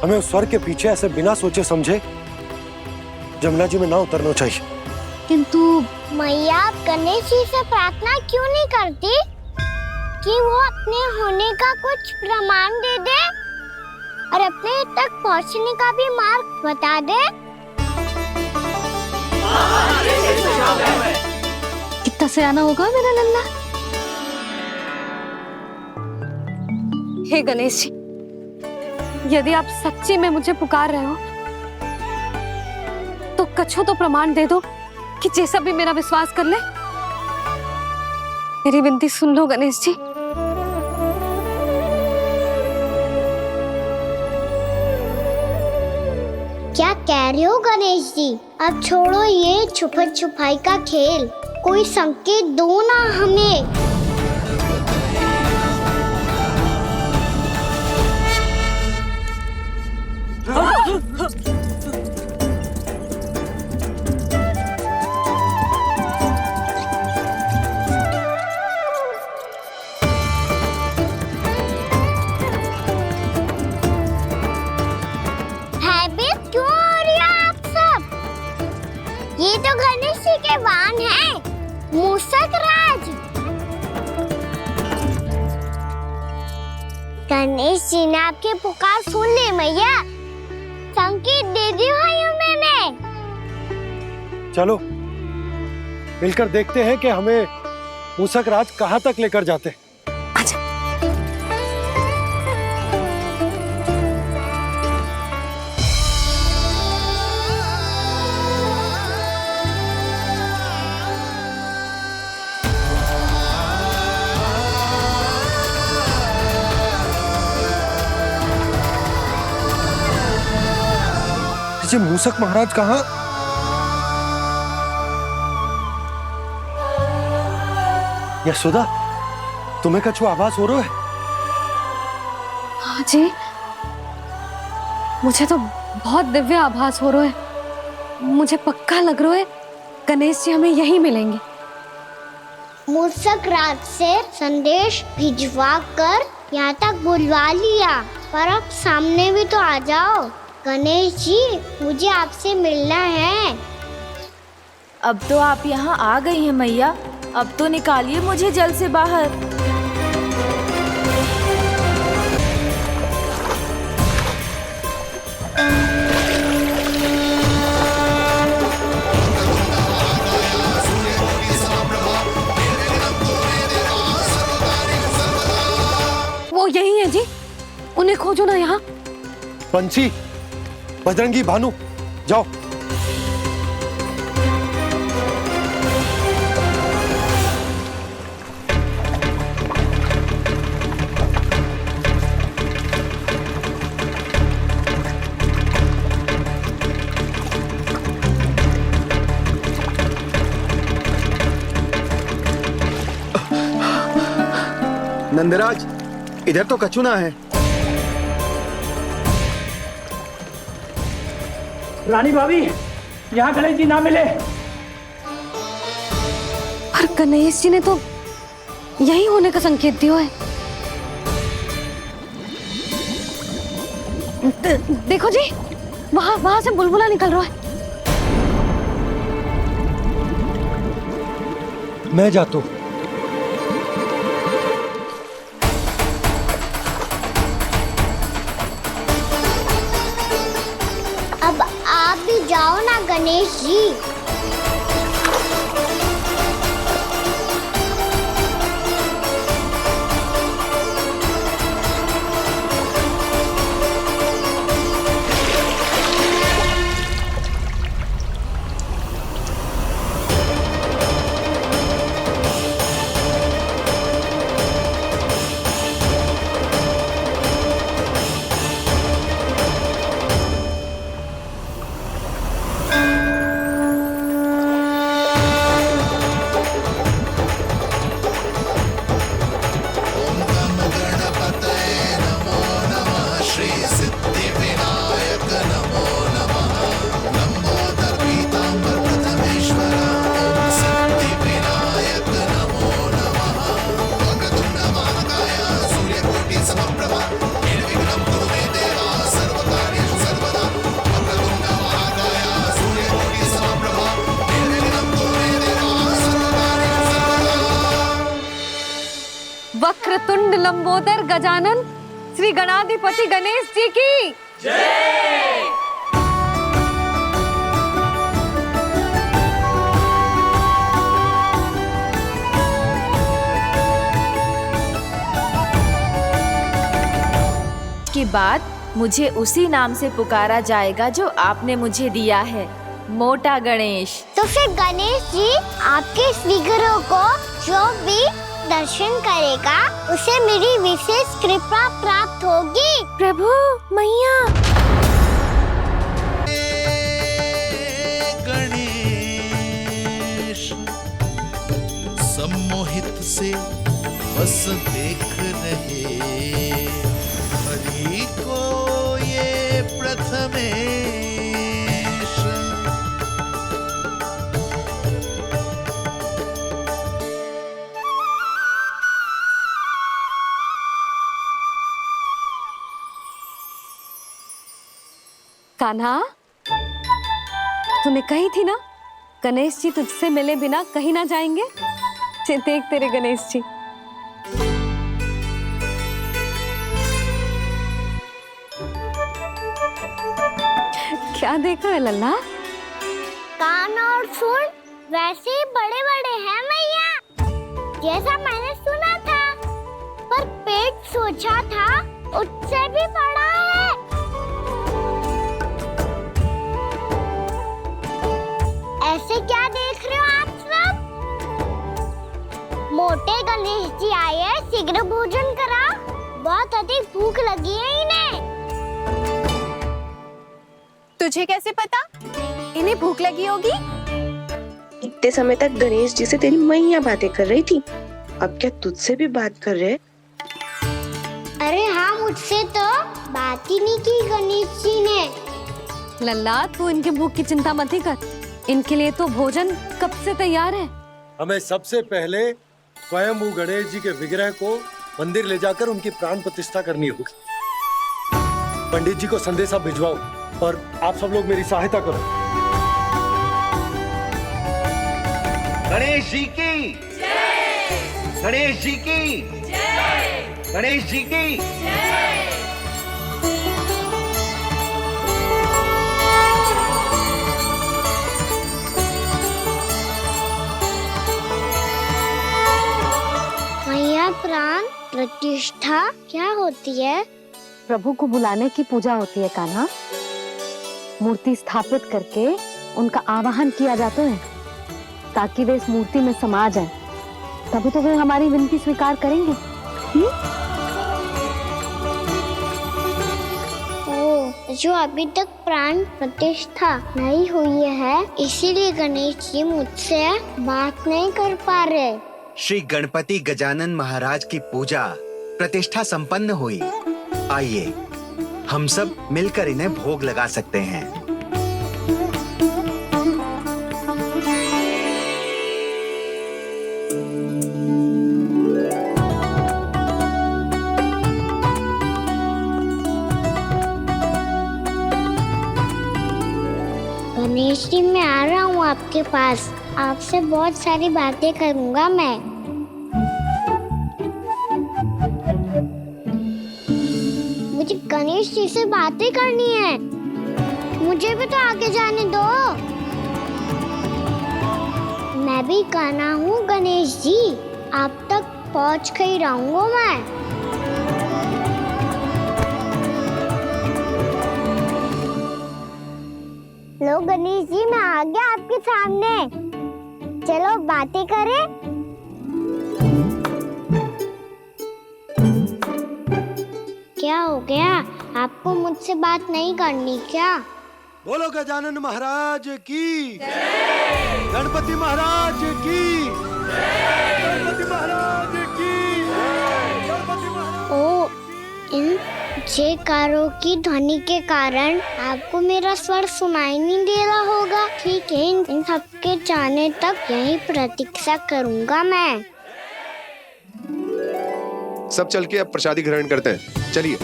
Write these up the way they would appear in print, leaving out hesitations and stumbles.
हमें उस स्वर के पीछे ऐसे बिना सोचे समझे जमुना जी में ना उतरना चाहिए। किंतु मैया, आप गणेश जी से प्रार्थना क्यों नहीं करती कि वो अपने होने का कुछ प्रमाण दे दे और अपने तक पहुंचने का भी मार्ग बता दे? कितना सयाना होगा मेरा लल्ला। हे गणेश जी, यदि आप सच्ची में मुझे पुकार रहे हो तो कछु तो प्रमाण दे दो कि जैसा भी मेरा विश्वास कर ले। मेरी विनती सुन लो गणेश जी। क्या कह रहे हो गणेश जी? अब छोड़ो ये छुपन छुपाई का खेल, कोई संकेत दो ना हमें। भयभीत क्यों हो रही हो आप सब? ये तो गणेश जी के वाहन हैं, मूषक राज। गणेश जी ने आपकी पुकार सुन ली मैया, संकेत दे दी भाइयों मैंने। चलो मिलकर देखते हैं कि हमें मूषक राज कहाँ तक लेकर जाते हैं। मूषक महाराज कहाँ? यशोदा, तुम्हें कछु आभास हो रहा है? हाँ जी, मुझे तो बहुत दिव्य आभास हो रहा है। मुझे पक्का लग रहा है गणेश जी हमें यहीं मिलेंगे। मूषक राज से संदेश भिजवा कर यहाँ तक बुलवा लिया, पर अब सामने भी तो आ जाओ। गणेश जी, मुझे आपसे मिलना है। अब तो आप यहाँ आ गई हैं मैया, अब तो निकालिए मुझे जल से बाहर। वो यही है जी, उन्हें खोजो ना यहाँ। पंछी, बजरंगी, भानु, जाओ। नंदराज, इधर तो कछुना है। रानी भाभी, यहाँ गणेश जी ना मिले। पर गणेश जी ने तो यही होने का संकेत दिया है। देखो जी, वहां से बुलबुला निकल रहा है। मैं जाता हूं। अब आप भी जाओ ना गणेश जी। वक्रतुंड लंबोदर गजानन श्री गणाधिपति गणेश जी की के बाद मुझे उसी नाम से पुकारा जाएगा जो आपने मुझे दिया है, मोटा गणेश। तो फिर गणेश जी आपके इस विग्रह को जो भी दर्शन करेगा उसे मेरी विशेष कृपा प्राप्त होगी। प्रभु मैया। गणेश सम्मोहित से बस देख रहे हरि को ये प्रथमेश। कान्हा, तूने कही थी ना गणेश जी तुझसे मिले बिना कहीं ना जाएंगे। देख तेरे गणेश जी। क्या देख रहे लल्ला? कान और सुन वैसे ही बड़े बड़े हैं मैया, जैसा मैंने सुना था, पर पेट सोचा था उससे भी बड़ा है। ऐसे क्या देख रहे हो आप सब? मोटे गणेश जी आए हैं, शीघ्र भोजन करा, बहुत अधिक भूख लगी है इन्हें। तुझे कैसे पता इन्हें भूख लगी होगी? इतने समय तक गणेश जी से तेरी मैया बातें कर रही थी, अब क्या तुझसे भी बात कर रहे? अरे हाँ, मुझसे तो बात ही नहीं की गणेश जी ने। लल्ला तू इनके भूख की चिंता मत ही कर, इनके लिए तो भोजन कब से तैयार है। हमें सबसे पहले स्वयं गणेश जी के विग्रह को मंदिर ले जाकर उनकी प्राण प्रतिष्ठा करनी होगी। पंडित जी को संदेशा भिजवाओ और आप सब लोग मेरी सहायता करो। गणेश जी की जय! गणेश जी की जय! गणेश जी की मैया प्राण प्रतिष्ठा क्या होती है? प्रभु को बुलाने की पूजा होती है कान्हा। मूर्ति स्थापित करके उनका आवाहन किया जाता है ताकि वे इस मूर्ति में समा जाएं। तभी तो वे हमारी विनती स्वीकार करेंगे। जो अभी तक प्राण प्रतिष्ठा नहीं हुई है, इसीलिए गणेश जी मुझसे बात नहीं कर पा रहे। श्री गणपति गजानन महाराज की पूजा प्रतिष्ठा संपन्न हुई। आइए हम सब मिलकर इन्हें भोग लगा सकते हैं। गणेश जी मैं आ रहा हूँ आपके पास, आपसे बहुत सारी बातें करूँगा मैं। मुझे गणेश जी से बातें करनी है, मुझे भी तो आगे जाने दो। मैं भी कान्हा हूँ गणेश जी, आप तक पहुँच कर ही रहूँगा मैं। लो गणेश जी मैं आ गया आपके सामने, चलो बातें करें। क्या हो गया, आपको मुझसे बात नहीं करनी क्या? बोलो गजानन महाराज की जय! गणपति महाराज की जय! गणपति महाराज की जय! गणपति महाराज। ओ, इन जयकारों की ध्वनि के कारण आपको मेरा स्वर सुनाई नहीं दे रहा होगा। ठीक है, इन सबके जाने तक यही प्रतीक्षा करूंगा मैं। सब चल के अब प्रसादी ग्रहण करते हैं, चलिए।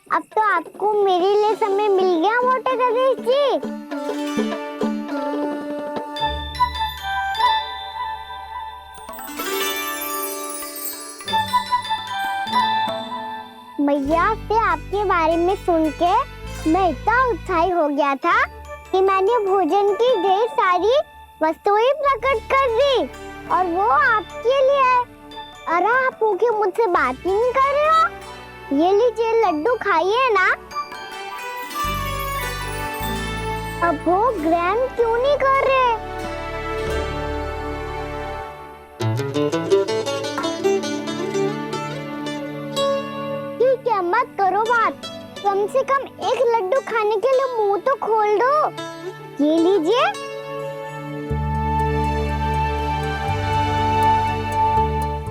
अब तो आपको मेरे लिए समय मिल गया मोटे गणेश जी। भैया से आपके बारे में सुन के मैं इतना उत्साही हो गया था कि मैंने भोजन की ढेर सारी वस्तुएं प्रकट कर दी और वो आपके लिए। अरे आप भूखे मुझसे बात ही नहीं कर रहे हो। ये लीजिए लड्डू खाइए ना। अब वो ग्रैंड क्यों नहीं कर रहे? ठीक है, मत करो बात। कम से कम एक लड्डू खाने के लिए मुंह तो खोल दो। ये लीजिए।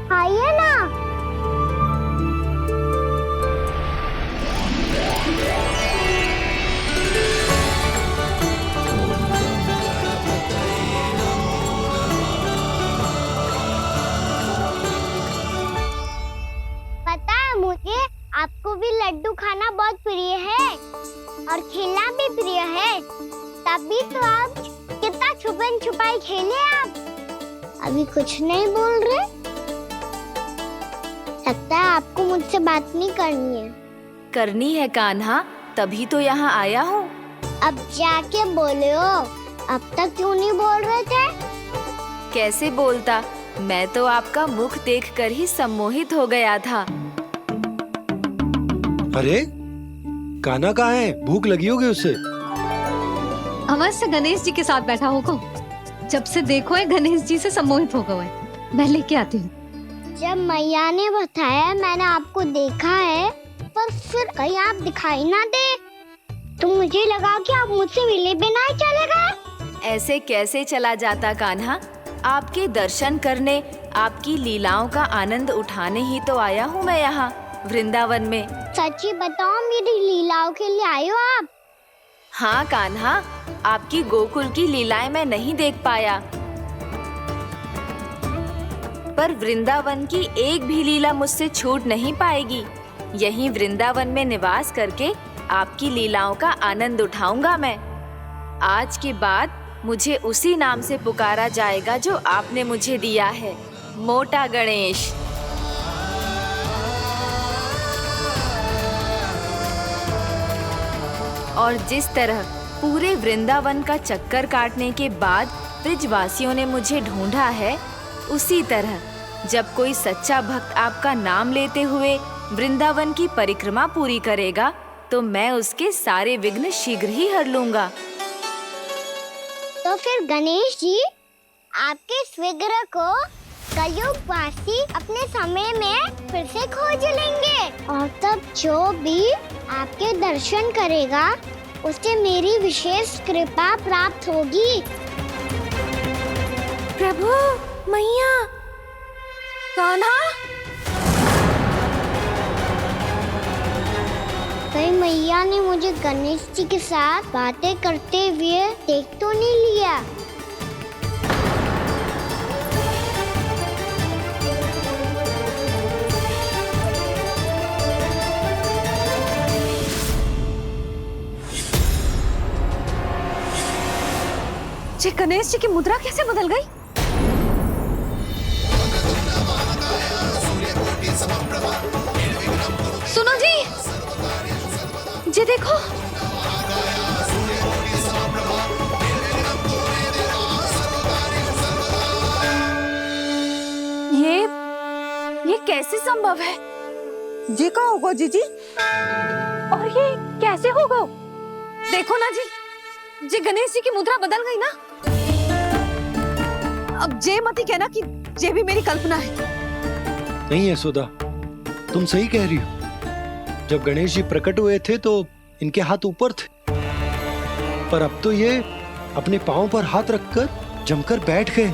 खाइए ना। पता है मुझे आपको भी लड्डू खाना बहुत प्रिय है और खेलना भी प्रिय है, तभी तो आप कितना छुपन छुपाई खेले। आप अभी कुछ नहीं बोल रहे। लगता है आपको मुझसे बात नहीं करनी है। करनी है कान्हा, तभी तो यहाँ आया हूँ। अब जाके बोले हो। अब तक क्यों नहीं बोल रहे थे? कैसे बोलता, मैं तो आपका मुख देखकर ही सम्मोहित हो गया था। अरे कान्हा कहाँ है? भूख लगी होगी उसे। अवश्य गणेश जी के साथ बैठा होगा। जब से देखो है गणेश जी से सम्मोहित हो गए। मैं लेके आती हूँ। जब मैया ने बताया मैंने आपको देखा है, पर फिर कहीं आप दिखाई ना दे तो मुझे लगा कि आप मुझसे मिले बिना ही चले गए। ऐसे कैसे चला जाता कान्हा? आपके दर्शन करने, आपकी लीलाओं का आनंद उठाने ही तो आया हूँ मैं यहाँ वृंदावन में। सच्ची बताओ, मेरी लीलाओं के लिए आए हो आप? हाँ कान्हा, आपकी गोकुल की लीलाएं मैं नहीं देख पाया, पर वृंदावन की एक भी लीला मुझसे छूट नहीं पाएगी। यहीं वृंदावन में निवास करके आपकी लीलाओं का आनंद उठाऊंगा मैं। आज के बाद मुझे उसी नाम से पुकारा जाएगा जो आपने मुझे दिया है, मोटा गणेश। और जिस तरह पूरे वृंदावन का चक्कर काटने के बाद ब्रिजवासियों ने मुझे ढूंढा है, उसी तरह जब कोई सच्चा भक्त आपका नाम लेते हुए वृंदावन की परिक्रमा पूरी करेगा तो मैं उसके सारे विघ्न शीघ्र ही हर लूंगा। तो फिर गणेश जी, आपके इस विग्रह को कलयुग वासी अपने समय में फिर से खोज लेंगे और तब जो भी आपके दर्शन करेगा उसे मेरी विशेष कृपा प्राप्त होगी। प्रभु, मैया, कान्हा। कहीं मैया ने मुझे गणेश जी के साथ बातें करते हुए देख तो नहीं लिया? जी गणेश जी की मुद्रा कैसे बदल गई? सुनो जी, जी देखो। ये कैसे संभव है? जी का होगा जीजी? और ये कैसे होगा? देखो ना जी, जी गणेश जी की मुद्रा बदल गई ना। अब जे मत ही कहना कि जे भी मेरी कल्पना है। नहीं यशोदा, तुम सही कह रही हो। जब गणेश जी प्रकट हुए थे तो इनके हाथ ऊपर थे, पर अब तो ये अपने पांव पर हाथ रखकर जमकर बैठ गए।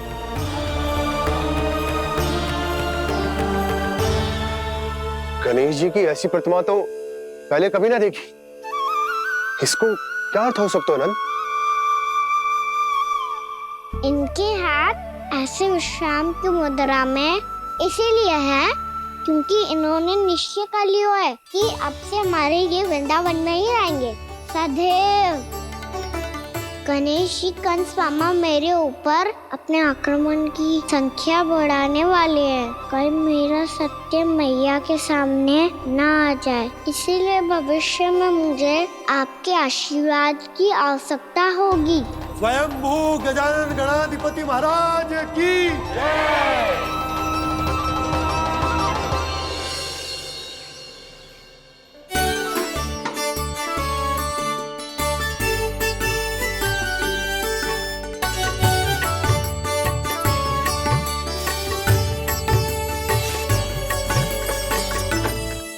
गणेश जी की ऐसी प्रतिमा तो पहले कभी ना देखी। इसको क्या अर्थ हो सकता है नंद? इनके हाथ ऐसे विश्राम की मुद्रा में इसीलिए है क्योंकि इन्होंने निश्चय कर लिया है कि अब से हमारे ये वृंदावन में ही रहेंगे सदैव। गणेश जी कंस मामा मेरे ऊपर अपने आक्रमण की संख्या बढ़ाने वाले हैं। कल मेरा सत्य मैया के सामने ना आ जाए, इसीलिए भविष्य में मुझे आपके आशीर्वाद की आवश्यकता होगी। स्वयंभू गजानन गणाधिपति महाराज की जय।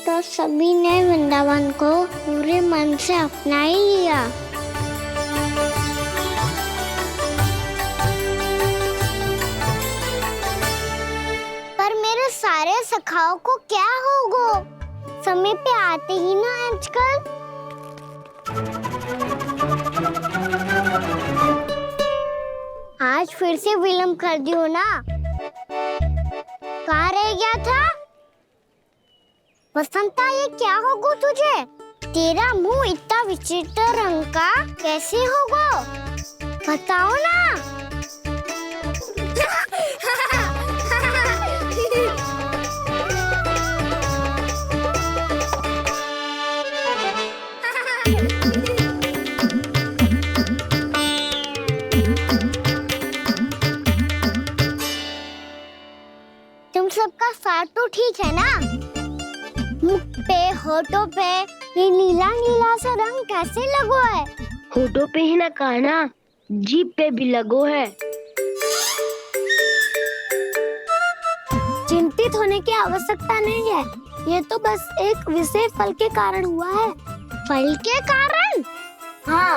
तो सभी ने वृंदावन को पूरे मन से अपना ही लिया। पर मेरे सारे सखाओं को क्या होगा? समय पे आते ही ना आजकल। आज फिर से विलम्ब कर दियो ना। कहाँ रह गया था? वसंता, ये क्या होगा तुझे? तेरा मुंह इतना विचित्र रंग का कैसे होगा? बताओ ना। तुम सबका साथ तो ठीक है ना? मुख पे, होठों पे ये नीला नीला सा रंग कैसे लगो है? होठों पे ही ना कान्हा, जीभ पे भी लगो है। चिंतित होने की आवश्यकता नहीं है, ये तो बस एक विशेष फल के कारण हुआ है। फल के कारण? हाँ,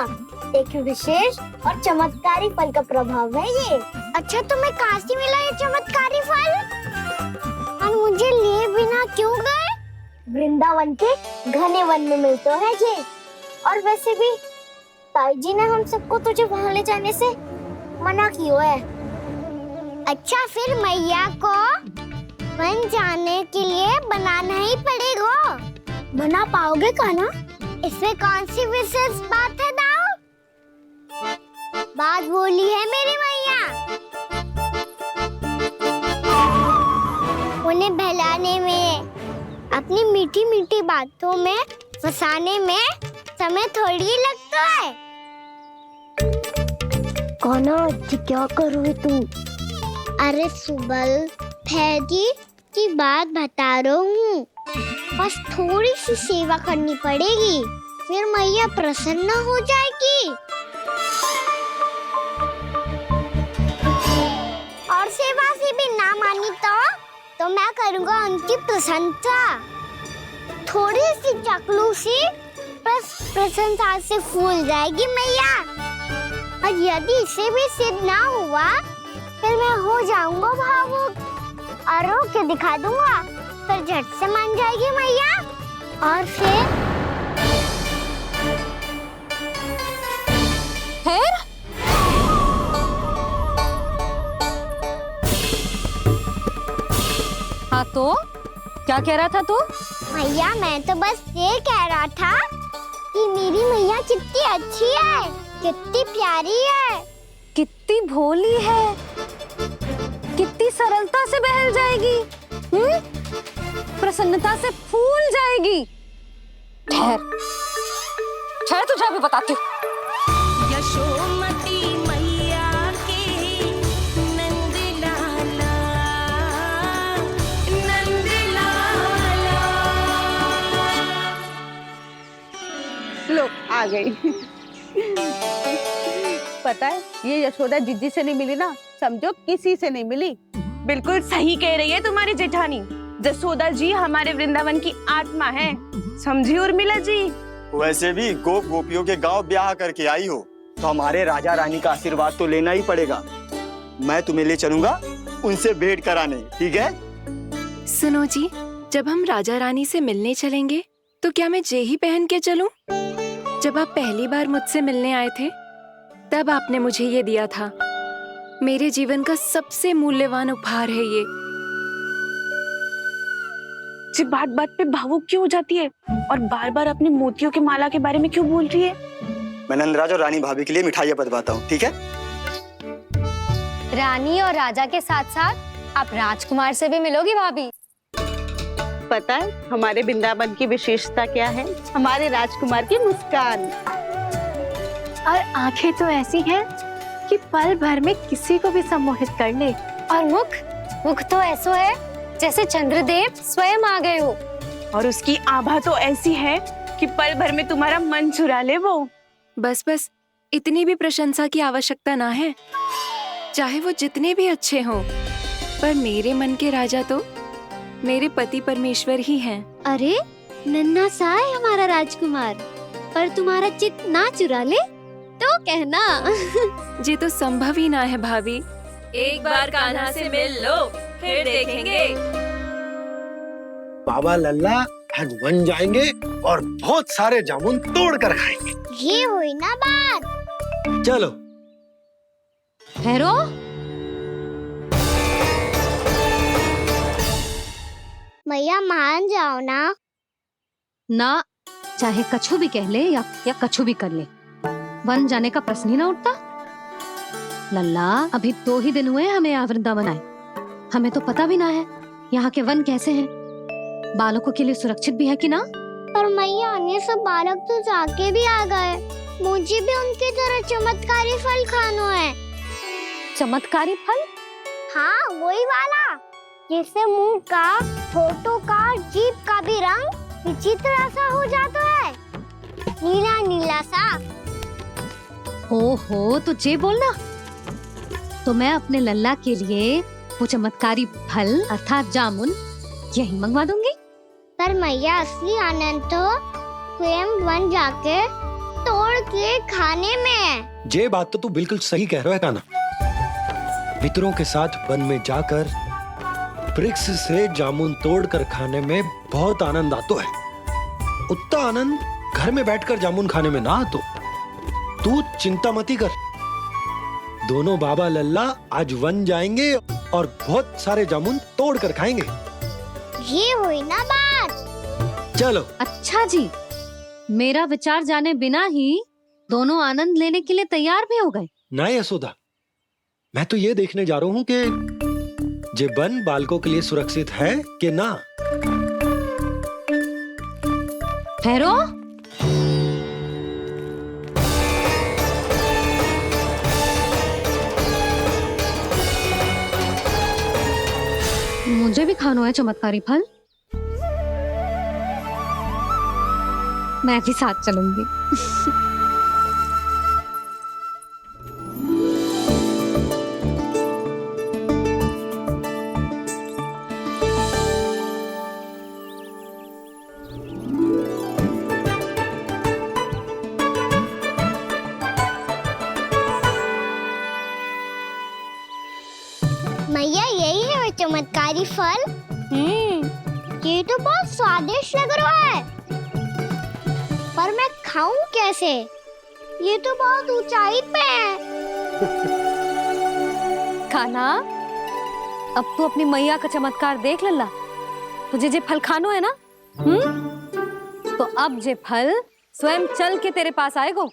एक विशेष और चमत्कारी फल का प्रभाव है ये। अच्छा, तुम्हें कहाँ से मिला ये चमत्कारी फल? और मुझे लिए बिना क्यों गए? वृंदावन के घने वन में मिलते है ये। और वैसे भी ताई जी ने हम सबको तुझे वहाँ ले जाने से मना किया है। अच्छा, फिर मैया को वन जाने के लिए बनाना ही पड़ेगा। बना पाओगे कान्हा? इसमें कौन सी विशेष बात है दाऊ? बात बोली है मेरी मैया। उन्हें बहलाने में, अपनी मीठी मीठी बातों में फंसाने में समय थोड़ी लगता है। कान्हा, क्या करोगे तुम? अरे सुबल, फैजी की बात बता रहा हूँ। बस थोड़ी सी सेवा करनी पड़ेगी, फिर मैया प्रसन्न हो जाएगी। और सेवा से भी ना मानी तो मैं करूँगा उनकी प्रशंसा। थोड़ी सी चकलूसी बस प्रशंसा से फूल जाएगी मैया। और यदि इसे भी सिद्ध ना हुआ, फिर मैं हो जाऊंगा भावुक और रो के दिखा दूंगा, फिर झट से मान जाएगी मैया। और फिर हाँ तो क्या कह रहा था तू? मैया, मैं तो बस ये कह रहा था कि मेरी मैया कितनी अच्छी है, कितनी प्यारी है, कितनी भोली है, कितनी सरलता से बहल जाएगी, प्रसन्नता से फूल जाएगी। ठहर ठहर, तुझे अभी बताती हूँ। यशोमती मैया के नंद लाला, नंद लाला। लो आ गई। पता है, ये यशोदा जीजी से नहीं मिली ना, समझो किसी से नहीं मिली। बिल्कुल सही कह रही है तुम्हारी जेठानी। यशोदा जी हमारे वृंदावन की आत्मा है, समझी उर्मिला जी? वैसे भी गोप गोपियों के गांव ब्याह करके आई हो, तो हमारे राजा रानी का आशीर्वाद तो लेना ही पड़ेगा। मैं तुम्हें ले चलूंगा उनसे भेंट कराने, ठीक है? सुनो जी, जब हम राजा रानी से मिलने चलेंगे तो क्या मैं जे ही पहन के चलूं? जब आप पहली बार मुझसे मिलने आए थे, तब आपने मुझे ये दिया था। मेरे जीवन का सबसे मूल्यवान उपहार है ये। जी बात बात पे भावुक क्यों हो जाती है और बार बार अपनी मोतियों की माला के बारे में क्यों बोल रही है? मैं नंदराज और रानी भाभी के लिए मिठाइयाँ बंटवाता हूँ, ठीक है? रानी और राजा के साथ साथ आप राजकुमार से भी मिलोगी भाभी। पता है हमारे वृंदावन की विशेषता क्या है? हमारे राजकुमार की मुस्कान। और आंखें तो ऐसी हैं कि पल भर में किसी को भी सम्मोहित कर ले। और मुख तो ऐसा है जैसे चंद्रदेव स्वयं आ गए हो। और उसकी आभा तो ऐसी है कि पल भर में तुम्हारा मन चुरा ले वो। बस बस, इतनी भी प्रशंसा की आवश्यकता ना है। चाहे वो जितने भी अच्छे हों, पर मेरे मन के राजा तो मेरे पति परमेश्वर ही हैं। अरे नन्हा सा है हमारा राजकुमार, पर तुम्हारा चित्त ना चुरा ले तो कहना। ये तो संभव ही ना है भाभी। एक बार कान्हा से मिल लो, फिर देखेंगे। बाबा लल्ला आज वन जाएंगे और बहुत सारे जामुन तोड़ कर खाएंगे। ये हुई ना बात। चलो। ठहरो। मैया मान जाओ ना। ना, चाहे कछु भी कह ले या कछु भी कर ले, वन जाने का प्रश्न ही ना उठता। लल्ला, अभी 2 ही दिन हुए हमें यहाँ वृंदावन आए। हमें तो पता भी ना है यहाँ के वन कैसे हैं, बालकों के लिए सुरक्षित भी है कि ना। पर मैया अन्य सब बालक तो जाके भी आ गए। मुझे भी उनकी तरह चमत्कारी फल खाना है। चमत्कारी फल? हाँ, वही वाला जिससे मुंह का, होठों का, जीभ का भी रंग विचित्र सा हो जाता है, नीला नीला सा। ओहो, तो जे बोलना। तो मैं अपने लल्ला के लिए वो चमत्कारी फल अर्थात जामुन यही मंगवा दूंगी। पर मैया असली आनंद तो स्वयं वन जाके तोड़ के खाने में है। ये बात तो तू बिल्कुल सही कह रहा है कान्हा। मित्रों के साथ वन में जाकर वृक्ष से जामुन तोड़कर खाने में बहुत आनंद आता है। उतना आनंद घर में बैठकर जामुन खाने में ना आतो। तू चिंता मती कर, दोनों बाबा लल्ला आज वन जाएंगे और बहुत सारे जामुन तोड़ कर खाएंगे। ये हुई ना बात। चलो। अच्छा जी, मेरा विचार जाने बिना ही दोनों आनंद लेने के लिए तैयार भी हो गए। ना यशोदा, मैं तो ये देखने जा रहा हूँ कि ये वन बालकों के लिए सुरक्षित है कि ना। ठहरो। मुझे भी खाना है चमत्कारी फल। मैं भी साथ चलूंगी। मैया यही है वो चमत्कारी फल। ये तो बहुत स्वादिष्ट लग रहा है, पर मैं खाऊं कैसे? ये तो बहुत ऊंचाई पे है। खाना, अब तू अपनी मैया का चमत्कार देख लल्ला। तुझे जे फल खानो है ना, तो अब जे फल स्वयं चल के तेरे पास आएगो।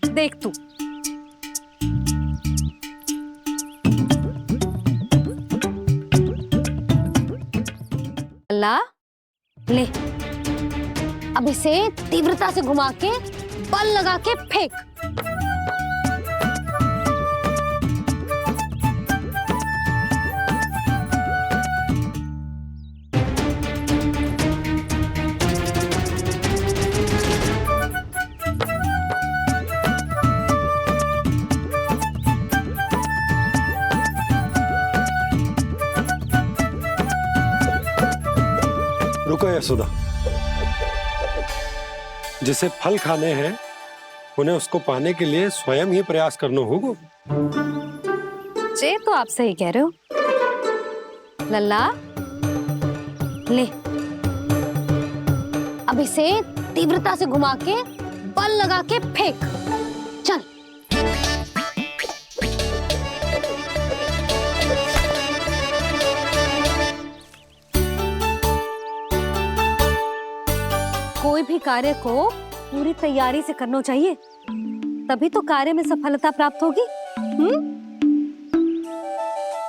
देख तू। लल्ला, ले, अब इसे तीव्रता से घुमा के बल लगा के फेंक। रुको यशोदा, जिसे फल खाने हैं उन्हें उसको पाने के लिए स्वयं ही प्रयास करना होगा। जे तो आप सही कह रहे हो लल्ला। ले, अब इसे तीव्रता से घुमा के बल लगा के फेंक। चल। कोई भी कार्य को पूरी तैयारी से करना चाहिए, तभी तो कार्य में सफलता प्राप्त होगी।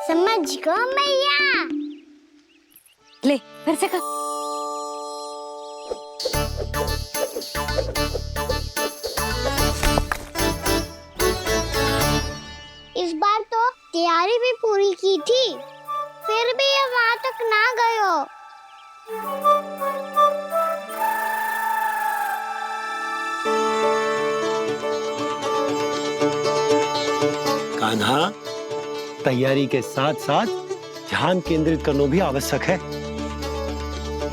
समझ गो मैया। ले फिर से कर। इस बार तो तैयारी भी पूरी की थी, फिर भी ये वहां तक ना गए हो। कान्हा, तैयारी के साथ साथ ध्यान केंद्रित करना भी आवश्यक है,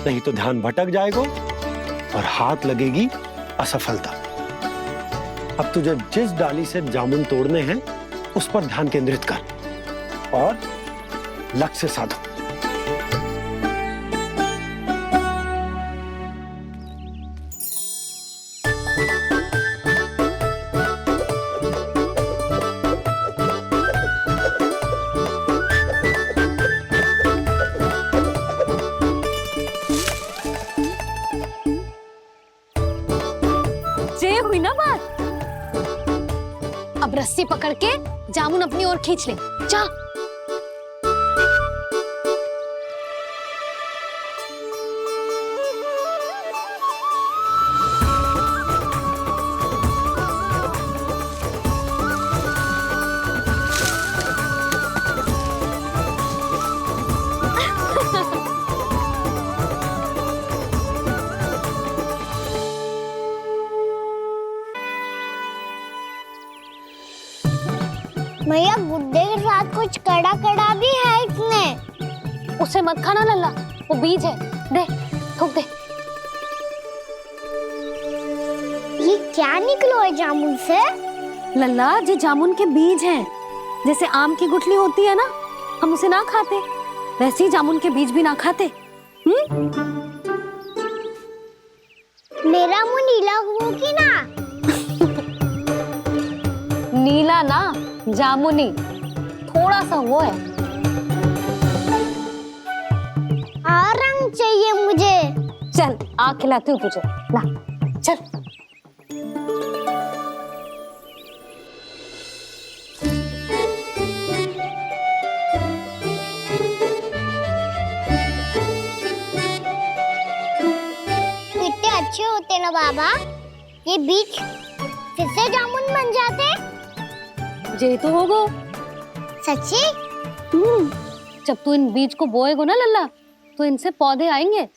नहीं तो ध्यान भटक जाएगा और हाथ लगेगी असफलता। अब तुझे जिस डाली से जामुन तोड़ने हैं उस पर ध्यान केंद्रित कर और लक्ष्य साधो। ये हुई ना बात। अब रस्सी पकड़ के जामुन अपनी ओर खींच ले। जा। मैया गुड्डे के साथ कुछ कड़ा कड़ा भी है इसमें। उसे मत खाना लल्ला, वो बीज है। दे, थूक दे। ये क्या निकलो है जामुन से? लल्ला, ये जामुन के बीज हैं। जैसे आम की गुठली होती है ना, हम उसे ना खाते, वैसे ही जामुन के बीज भी ना खाते। मेरा मुंह नीला हुआ कि ना? नीला ना, जामुनी। थोड़ा सा वो है। और रंग चाहिए मुझे। चल, आ खिलाती हूँ तुझे। ला, चल। कितने अच्छे होते ना बाबा, ये बीज फिर से जामुन बन जाते। जे तो होगो। सच्ची? जब तू इन बीज को बोएगो ना लल्ला, तो इनसे पौधे आएंगे।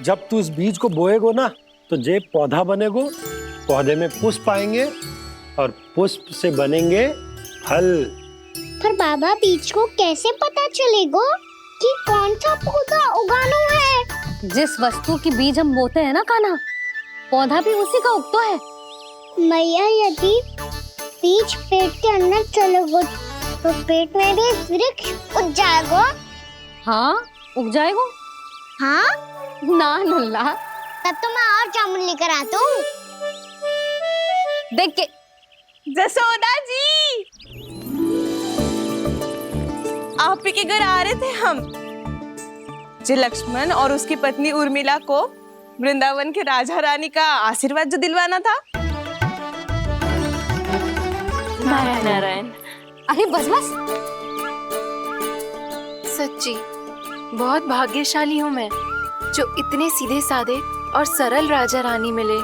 जब तू इस बीज को बोएगो ना, तो जे पौधा बनेगो, पौधे में पुष्प आएंगे और पुष्प से बनेंगे फल। पर बाबा, बीज को कैसे पता चलेगा कि कौन सा पौधा उगाना है? जिस वस्तु की बीज हम बोते हैं ना कान्हा, पौधा भी उसी का उगता है। मैया, यदि बीज पेट के अंदर चलेगा तो पेट में भी वृक्ष उग जाएगा। हाँ, उग जाएगा। हाँ ना लल्ला, तब तो मैं और जामुन लेकर आता हूँ। देख के। जसोदा जी, आप ही के घर आ रहे थे हम। जो लक्ष्मण और उसकी पत्नी उर्मिला को वृंदावन के राजा रानी का आशीर्वाद जो दिलवाना था। नारायण नारायण। अरे बस बस। सच्ची बहुत भाग्यशाली हूँ मैं, जो इतने सीधे साधे और सरल राजा रानी मिले,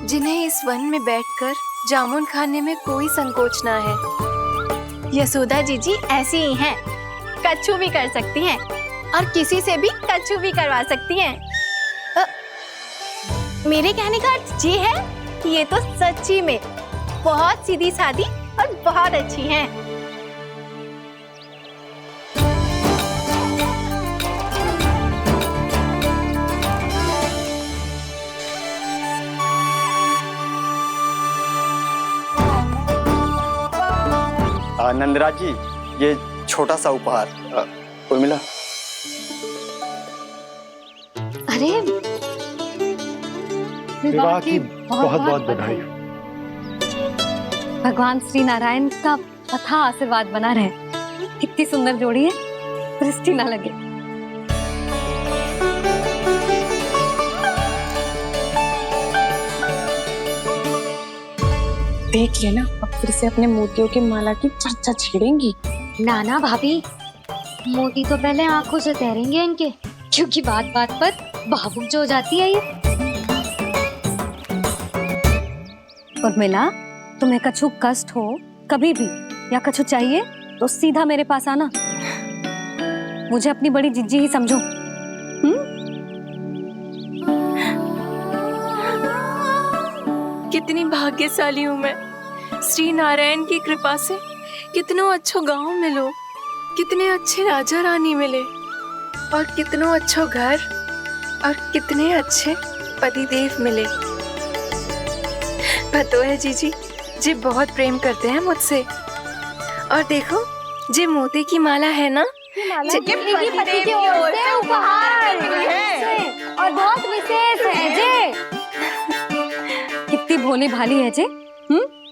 जिन्हें इस वन में बैठकर जामुन खाने में कोई संकोच ना है। यशोदा जी ऐसी ही हैं, कच्छू भी कर सकती हैं और किसी से भी कच्छू भी करवा सकती हैं। मेरे कहने का अर्थ ये है कि ये तो सच्ची में बहुत सीधी सादी और बहुत अच्छी हैं। नंदराज जी, ये छोटा सा उपहार। उर्मिला, अरे विवाह की बहुत बहुत बधाई। भगवान श्री नारायण का अथाह आशीर्वाद बना रहे। कितनी सुंदर जोड़ी है, दृष्टि ना लगे। देख लेना, अब फिर से अपने मोतियों की माला की चर्चा छेड़ेंगी। नाना भाभी, मोती तो पहले आंखों से तैरेंगे इनके, क्योंकि बात बात पर भावुक जो हो जाती है ये। उर्मिला, तुम्हें कछु कष्ट हो कभी भी या कछु चाहिए तो सीधा मेरे पास आना। मुझे अपनी बड़ी जिज्जी ही समझो। कितनी भाग्यशाली हूँ मैं। श्री नारायण की कृपा से कितनों अच्छो गांव मिलो, कितने अच्छे राजा रानी मिले, और कितनों अच्छो घर और कितने अच्छे पतिदेव मिले। पतो है जीजी, जी बहुत प्रेम करते हैं मुझसे। और देखो, जे मोती की माला है ना, पति की ओर से उपहार और बहुत विशेष है जे। कितनी भोली भाली है जे।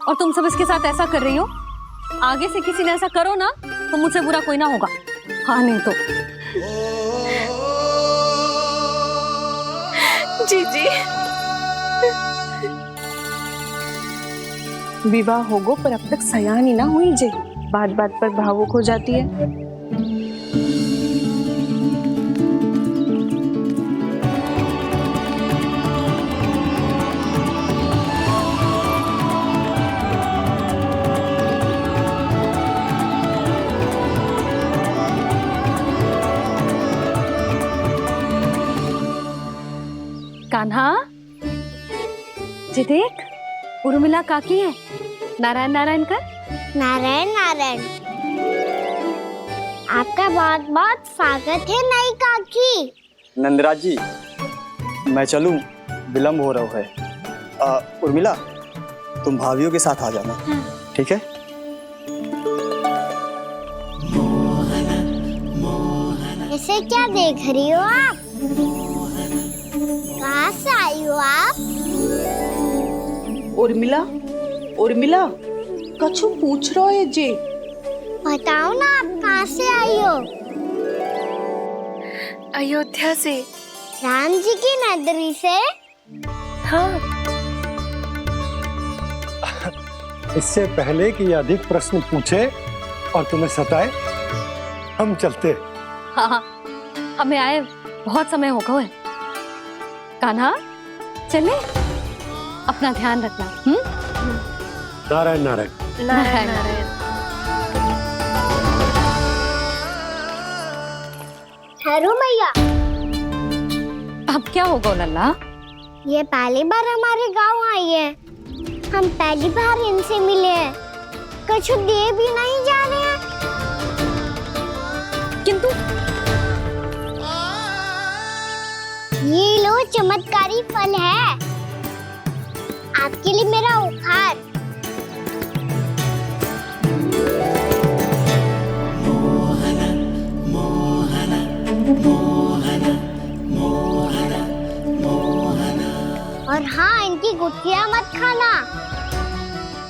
और तुम सब इसके साथ ऐसा कर रही हो। आगे से किसी ने ऐसा करो ना तो मुझसे बुरा कोई ना होगा। हाँ नहीं तो जीजी। विवाह होगो पर अब तक सयानी ना हुई जे, बात बात पर भावुक हो जाती है। कान्हा, जे देख, उर्मिला काकी है। नारायण नारायण कर। नारायण नारायण। आपका बहुत बहुत स्वागत है नई काकी। नंदराज जी, मैं चलूं, विलंब हो रहा है। उर्मिला, तुम भाभियों के साथ आ जाना। ठीक है? इसे क्या देख रही हो आप? कहाँ से आई हो आप? उर्मिला, उर्मिला, कछु पूछ रहा है जे। बताओ ना, आप कहाँ से आई हो? अयोध्या से। राम जी की नगरी से? हाँ। इससे पहले कि अधिक प्रश्न पूछे और तुम्हें सताए, हम चलते। हाँ, हमें आए बहुत समय हो गया है। कान्हा, चले, अपना ध्यान रखना। नारायण नारायण। नारायण नारायण। ठहरो मैया। अब क्या होगा लल्ला? ये पहली बार हमारे गांव आई है। हम पहली बार इनसे मिले हैं। कुछ दे भी नहीं जा रहे हैं। किंतु ये लो, चमत्कारी फल है आपके लिए, मेरा उपहार। और हाँ, इनकी गुठलियां मत खाना।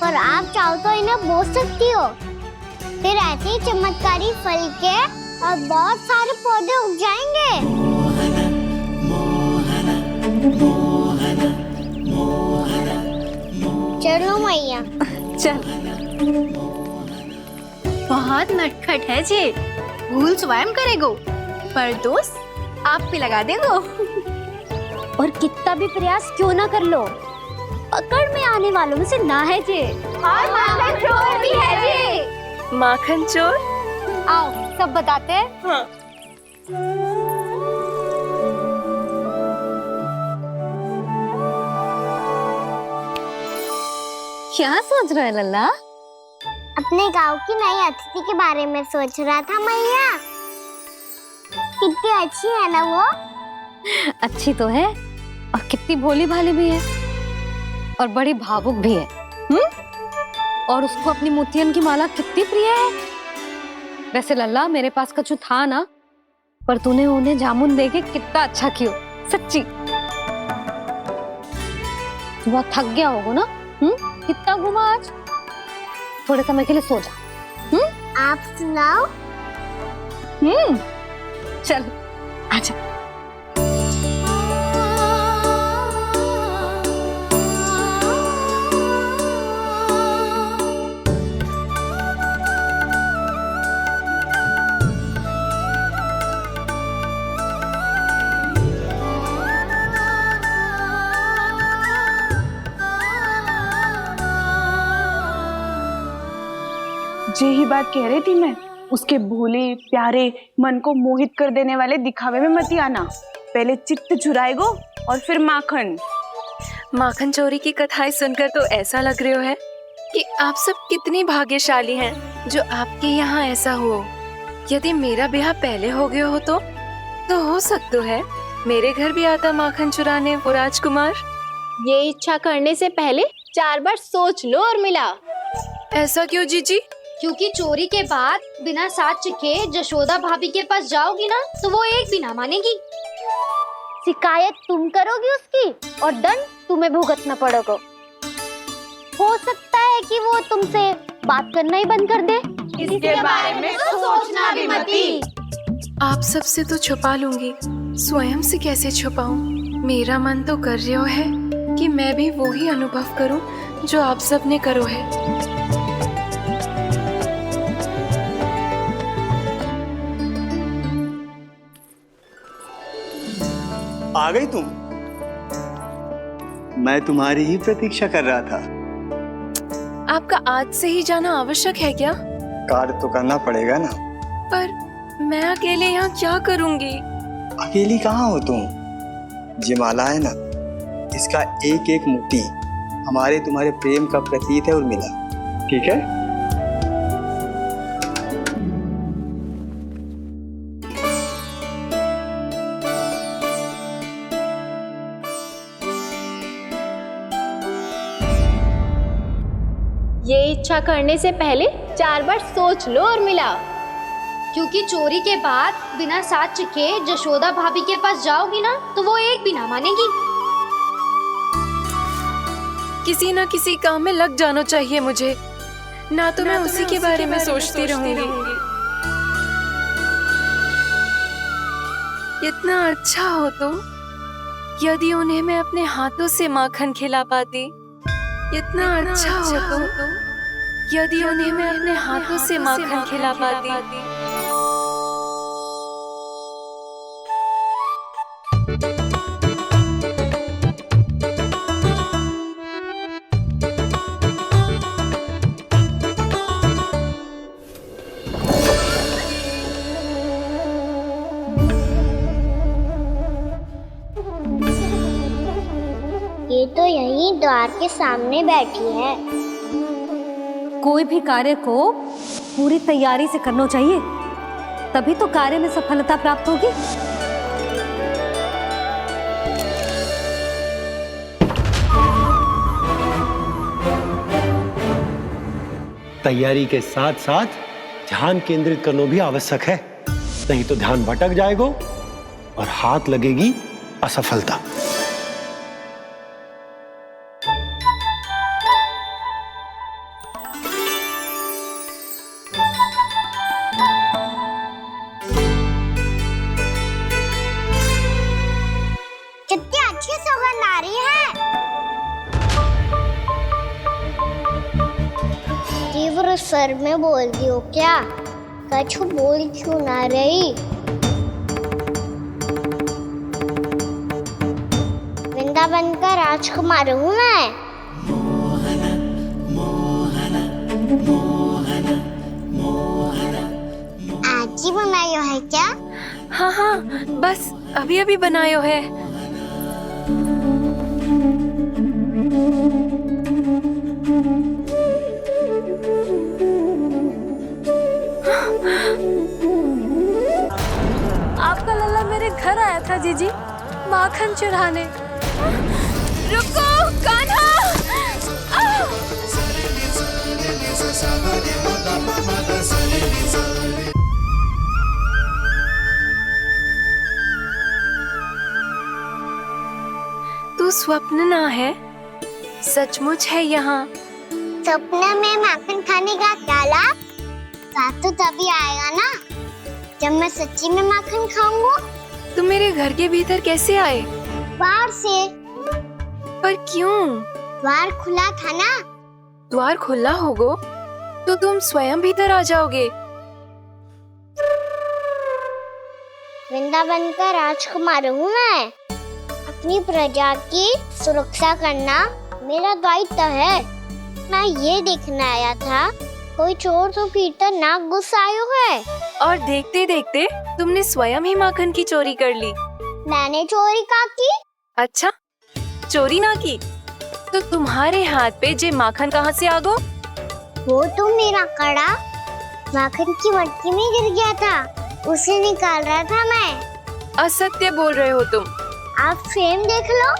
और आप चाहो तो इन्हें बोल सकती हो। फिर ऐसे ही चमत्कारी फल के और बहुत सारे पौधे उग जाएंगे। चलो मैया। चल। बहुत नटखट है जे, भूल स्वयं करेगो, पर दोस्त आप पे लगा देगो। और कितना भी प्रयास क्यों ना कर लो, पकड़ में आने वालों में से ना है जे। और माखन चोर भी है जे। माखन चोर? आओ सब बताते हैं। हाँ। क्या सोच रहे लल्ला? अपने गांव की नई अतिथि के बारे में सोच रहा था मैया। कितनी अच्छी है ना वो? अच्छी तो है, और कितनी भोली भाली भी है, और बड़ी भावुक भी है। और उसको अपनी मोतियन की माला कितनी प्रिय है। वैसे लल्ला, मेरे पास कछु था ना, पर तूने उन्हें जामुन देके कितना अच्छा किया। सच्ची। बहुत थक गया होगा ना? कितना घूमा आज? थोड़े समय के लिए सो जा। आप सुनाओ। चल आजा। यही बात कह रही थी मैं, उसके भोले प्यारे मन को मोहित कर देने वाले दिखावे में मत आना। पहले चित्त चुराएगो और फिर माखन। माखन चोरी की कथाएं सुनकर तो ऐसा लग रहा है कि आप सब कितनी भाग्यशाली हैं जो आपके यहाँ ऐसा हो। यदि मेरा ब्याह पहले हो गया हो तो हो सकता है मेरे घर भी आता माखन चुराने वो राजकुमार। ये इच्छा करने से पहले 4 बार सोच लो और मिला। ऐसा क्यों जीजी? क्योंकि चोरी के बाद बिना साथ के जशोदा भाभी के पास जाओगी ना तो वो एक भी ना मानेगी। शिकायत तुम करोगी उसकी और दंड तुम्हें भुगतना पड़ेगा। हो सकता है कि वो तुमसे बात करना ही बंद कर दे। इसके बारे में तो सोचना भी मती। आप सबसे तो छुपा लूंगी, स्वयं से कैसे छुपाऊं? मेरा मन तो कर रहा है कि मैं भी वो ही अनुभव करूं जो आप सब ने करो है। आ गई तुम? मैं तुम्हारी ही प्रतीक्षा कर रहा था। आपका आज से ही जाना आवश्यक है क्या? कार्य तो करना पड़ेगा ना। पर मैं अकेले यहाँ क्या करूँगी? अकेली कहाँ हो तुम? ये माला है ना, इसका एक एक मोती हमारे तुम्हारे प्रेम का प्रतीक है उर्मिला। ठीक है? ये इच्छा करने से पहले 4 बार सोच लो और मिला। क्योंकि चोरी के बाद बिना साथ के जशोदा भाभी के पास जाओगी ना तो वो एक भी ना मानेगी। किसी ना किसी काम में लग जाना चाहिए मुझे, ना तो मैं उसी के बारे में सोचती रहूंगी। इतना अच्छा हो तो यदि उन्हें मैं अपने हाथों से माखन खिला पाती। इतना अच्छा हो तो यदि उन्हें मैं अपने हाथों से माखन खिला पाती। ये तो यहीं द्वार के सामने बैठी है। कोई भी कार्य को पूरी तैयारी से करना चाहिए, तभी तो कार्य में सफलता प्राप्त होगी। तैयारी के साथ साथ ध्यान केंद्रित करना भी आवश्यक है, नहीं तो ध्यान भटक जाएगा और हाथ लगेगी असफलता। कितनी अच्छी सुगंध आ रही है। तीव्र स्वर में बोल दियो क्या? कछु बोल क्यों ना रही? वृंदावन का राजकुमार हूँ मैं। आज ही बनायो है क्या? हाँ हाँ, बस अभी अभी बनायो है। आपका लल्ला मेरे घर आया था जीजी, माखन चुराने। रुको कान्हा! स्वप्न ना है, सचमुच है यहाँ। सपने में माखन खाने का क्या लाभ? स्वाद तो तभी आएगा ना जब मैं सच्ची में माखन खाऊंगा। तुम मेरे घर के भीतर कैसे आए? बाहर से। पर क्यों? द्वार खुला था ना। द्वार खुला होगा तो तुम स्वयं भीतर आ जाओगे। वृंदावन का राजकुमार हूँ मैं। अपनी प्रजा की सुरक्षा करना मेरा दायित्व है। मैं ये देखने आया था कोई चोर तो भीतर ना घुस आयो है। और देखते देखते तुमने स्वयं ही माखन की चोरी कर ली। मैंने चोरी का की? अच्छा, चोरी ना की तो तुम्हारे हाथ पे जे माखन कहाँ से आ गो? वो तो मेरा कड़ा माखन की मटकी में गिर गया था, उसे निकाल रहा था मैं। असत्य बोल रहे हो तुम। आप स्वयं देख लो।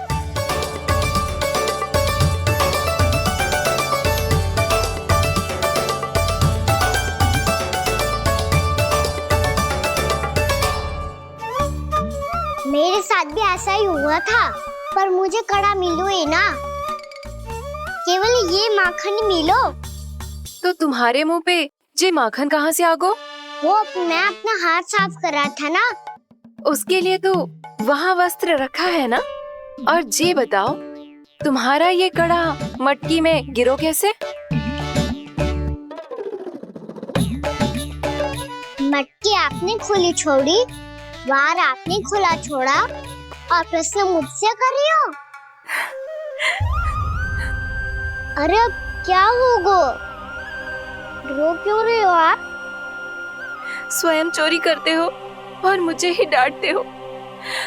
मेरे साथ भी ऐसा ही हुआ था, पर मुझे कड़ा मिलो ही ना, केवल ये माखन मिलो। तो तुम्हारे मुंह पे जे माखन कहाँ से आ गो? वो मैं अपना हाथ साफ कर रहा था ना। उसके लिए तो वहाँ वस्त्र रखा है ना। और जे बताओ, तुम्हारा ये कड़ा मटकी में गिरो कैसे? मटकी आपने खुली छोड़ी, द्वार आपने खुला छोड़ा, और प्रश्न मुझसे कर रही हो? अरे अब क्या होगा? रो क्यों रहे हो आप? स्वयं चोरी करते हो और मुझे ही डांटते हो।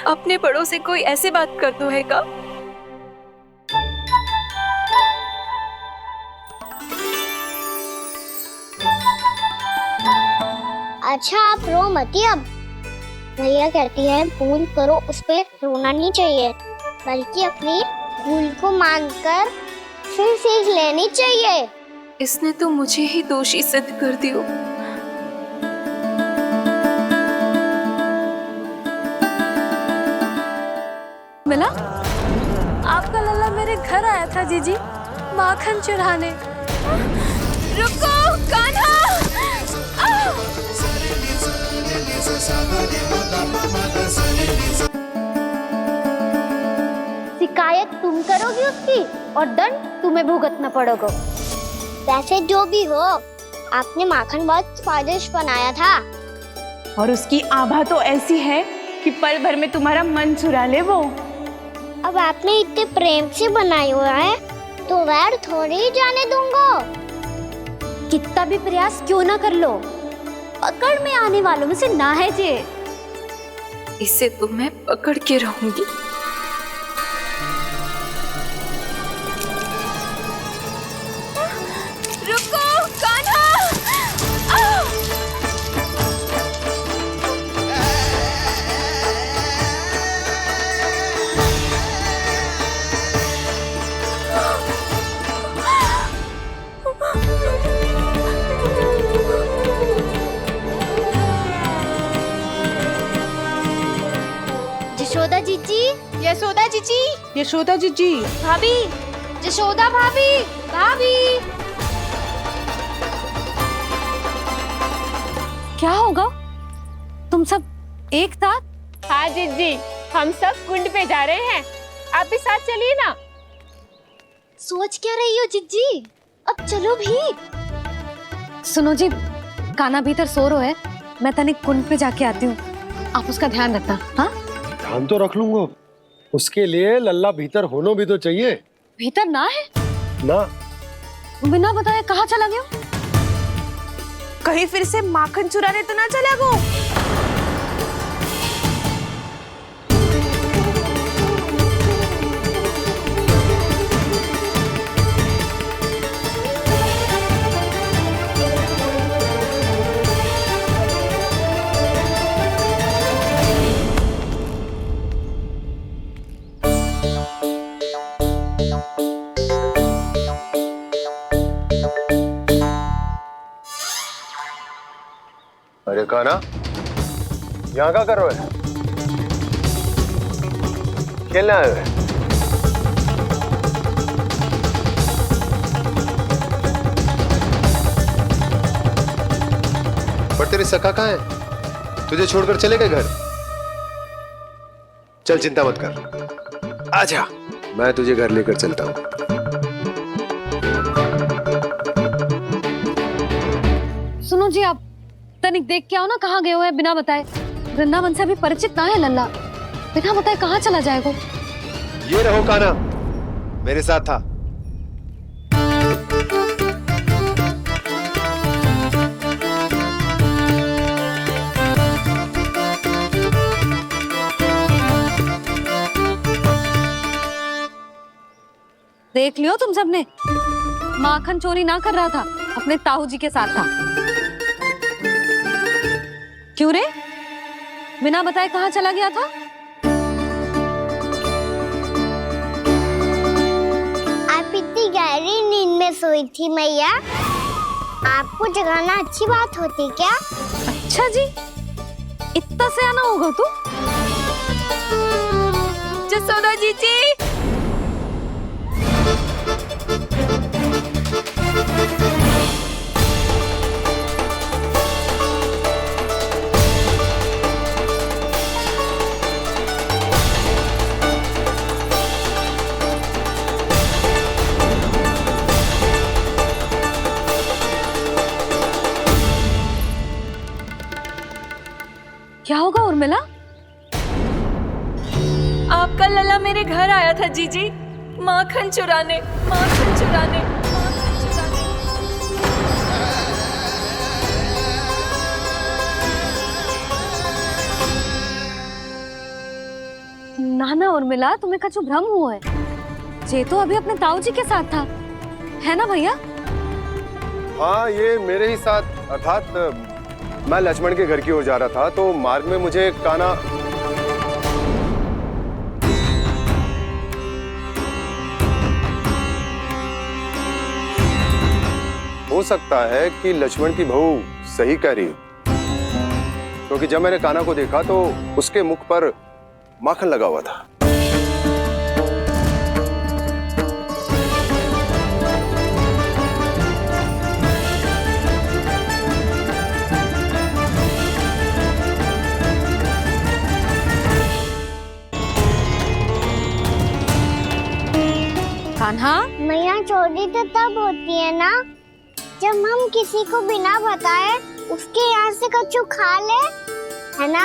अपने बड़ों से कोई ऐसे बात करते है का? अच्छा, आप रो मती। अब भैया कहती है भूल करो, उस पे रोना नहीं चाहिए, बल्कि अपनी भूल को मानकर फिर सीख लेनी चाहिए। इसने तो मुझे ही दोषी सिद्ध कर दिया। मिला? आपका लल्ला मेरे घर आया था जीजी, माखन चुराने। रुको कान्हा! शिकायत तुम करोगी उसकी और दंड तुम्हें भुगतना पड़ेगा। वैसे जो भी हो, आपने माखन बहुत स्वादिष्ट बनाया था। और उसकी आभा तो ऐसी है कि पल भर में तुम्हारा मन चुरा ले वो। अब आपने इतने प्रेम से बनाया हुआ है तो वैर थोड़ी ही जाने दूंगा। कितना भी प्रयास क्यों ना कर लो, पकड़ में आने वालों में से ना है जे। इसे तो मैं पकड़ के रहूंगी। रुको कान्हा! यशोदा जीजी, यशोदा जीजी, यशोदा जीजी, भाभी, यशोदा भाभी, भाभी। क्या होगा? तुम सब एक साथ? हाँ जीजी, हम सब कुंड पे जा रहे हैं, आप भी साथ चलिए ना। सोच क्या रही हो जिज्जी? अब चलो भी। सुनो जी, कान्हा भीतर सो रो है, मैं तनिक कुंड पे जाके आती हूँ, आप उसका ध्यान रखना। हाँ, ध्यान तो रख लूंगा, उसके लिए लल्ला भीतर होना भी तो चाहिए। भीतर ना है ना? बिना बताए कहाँ चला गया? कहीं फिर से माखन चुराने तो ना चला गो? अरे कान्हा, यहाँ क्या कर रहे हो? खेलने आए हो? तेरे सखा कहाँ है? तुझे छोड़कर चले गए घर? चल चिंता मत कर, आजा, मैं तुझे घर लेकर चलता हूँ। सुनो जी, आप तनिक देख के आओ ना कहाँ गए हुए हैं बिना बताए। वृंदावन से अभी परिचित ना है लल्ला, बिना बताए कहाँ चला जाएगा। ये रहो कान्हा, मेरे साथ था। देख लियो तुम सबने, माखन चोरी ना कर रहा था, अपने ताऊ जी के साथ था। क्यों रे, बिना बताए कहाँ चला गया था? आप इतनी गहरी नींद में सोई थी मैया, आपको जगाना अच्छी बात होती क्या? अच्छा जी, इतना सयाना होगा तू? जसोदा जीजी, क्या होगा उर्मिला? आपका लल्ला मेरे घर आया था जीजी, माखन चुराने, माखन चुराने, माखन चुराने। ना ना उर्मिला, तुम्हें कछु भ्रम हुआ है। ये तो अभी अपने ताऊ जी के साथ था, है ना भैया? हाँ, ये मेरे ही साथ, अर्थात मैं लक्ष्मण के घर की ओर जा रहा था, तो मार्ग में मुझे कान्हा हो सकता है कि लक्ष्मण की बहू सही कह रही, क्योंकि जब मैंने कान्हा को देखा तो उसके मुख पर माखन लगा हुआ था। कान्हा, मैया चोरी तो तब होती है ना जब हम किसी को बिना बताए उसके यहाँ से कछु खा ले, है ना?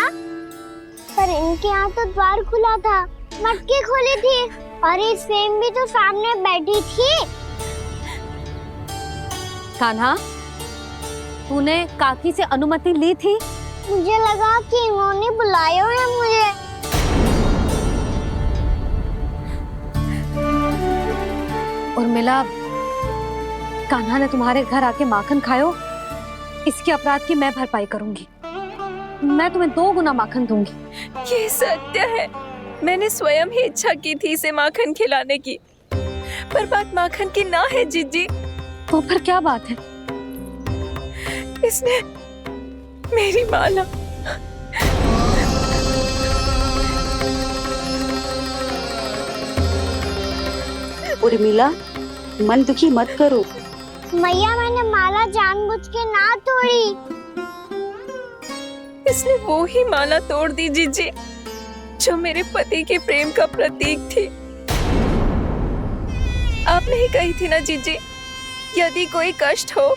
पर इनके यहाँ तो द्वार खुला था, मटकी खोली थी और इस फेम भी तो सामने बैठी थी। कान्हा, तूने काकी से अनुमति ली थी? मुझे लगा कि इन्होंने बुलाया है मुझे। उर्मिला, कान्हा ने तुम्हारे घर आके माखन खायो, इसके अपराध की मैं भरपाई करूंगी। मैं तुम्हें 2 गुना माखन दूंगी। ये सत्य है, मैंने स्वयं ही इच्छा की थी इसे माखन खिलाने की, पर बात माखन की ना है जीजी। तो फिर क्या बात है? इसने मेरी माला, उर्मिला, मन दुखी मत करो। मैया, मैंने माला जानबूझ के ना तोड़ी। इसने वो ही माला तोड़ दी जीजी, जो मेरे पति के प्रेम का प्रतीक थी। आपने ही कही थी ना जीजी, यदि कोई कष्ट हो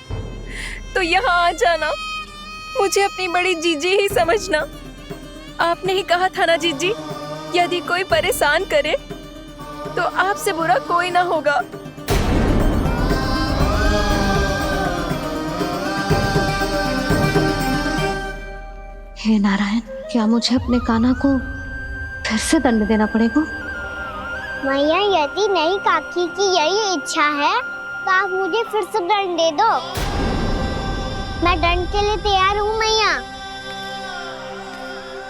तो यहाँ आ जाना, मुझे अपनी बड़ी जीजी ही समझना। आपने ही कहा था ना जीजी, यदि कोई परेशान करे तो आपसे बुरा कोई ना होगा। हे नारायण, क्या मुझे अपने कान्हा को फिर से दंड देना पड़ेगा? मैया, यदि नहीं काकी की यही इच्छा है तो आप मुझे फिर से दंड दे दो। मैं दंड के लिए तैयार हूँ मैया।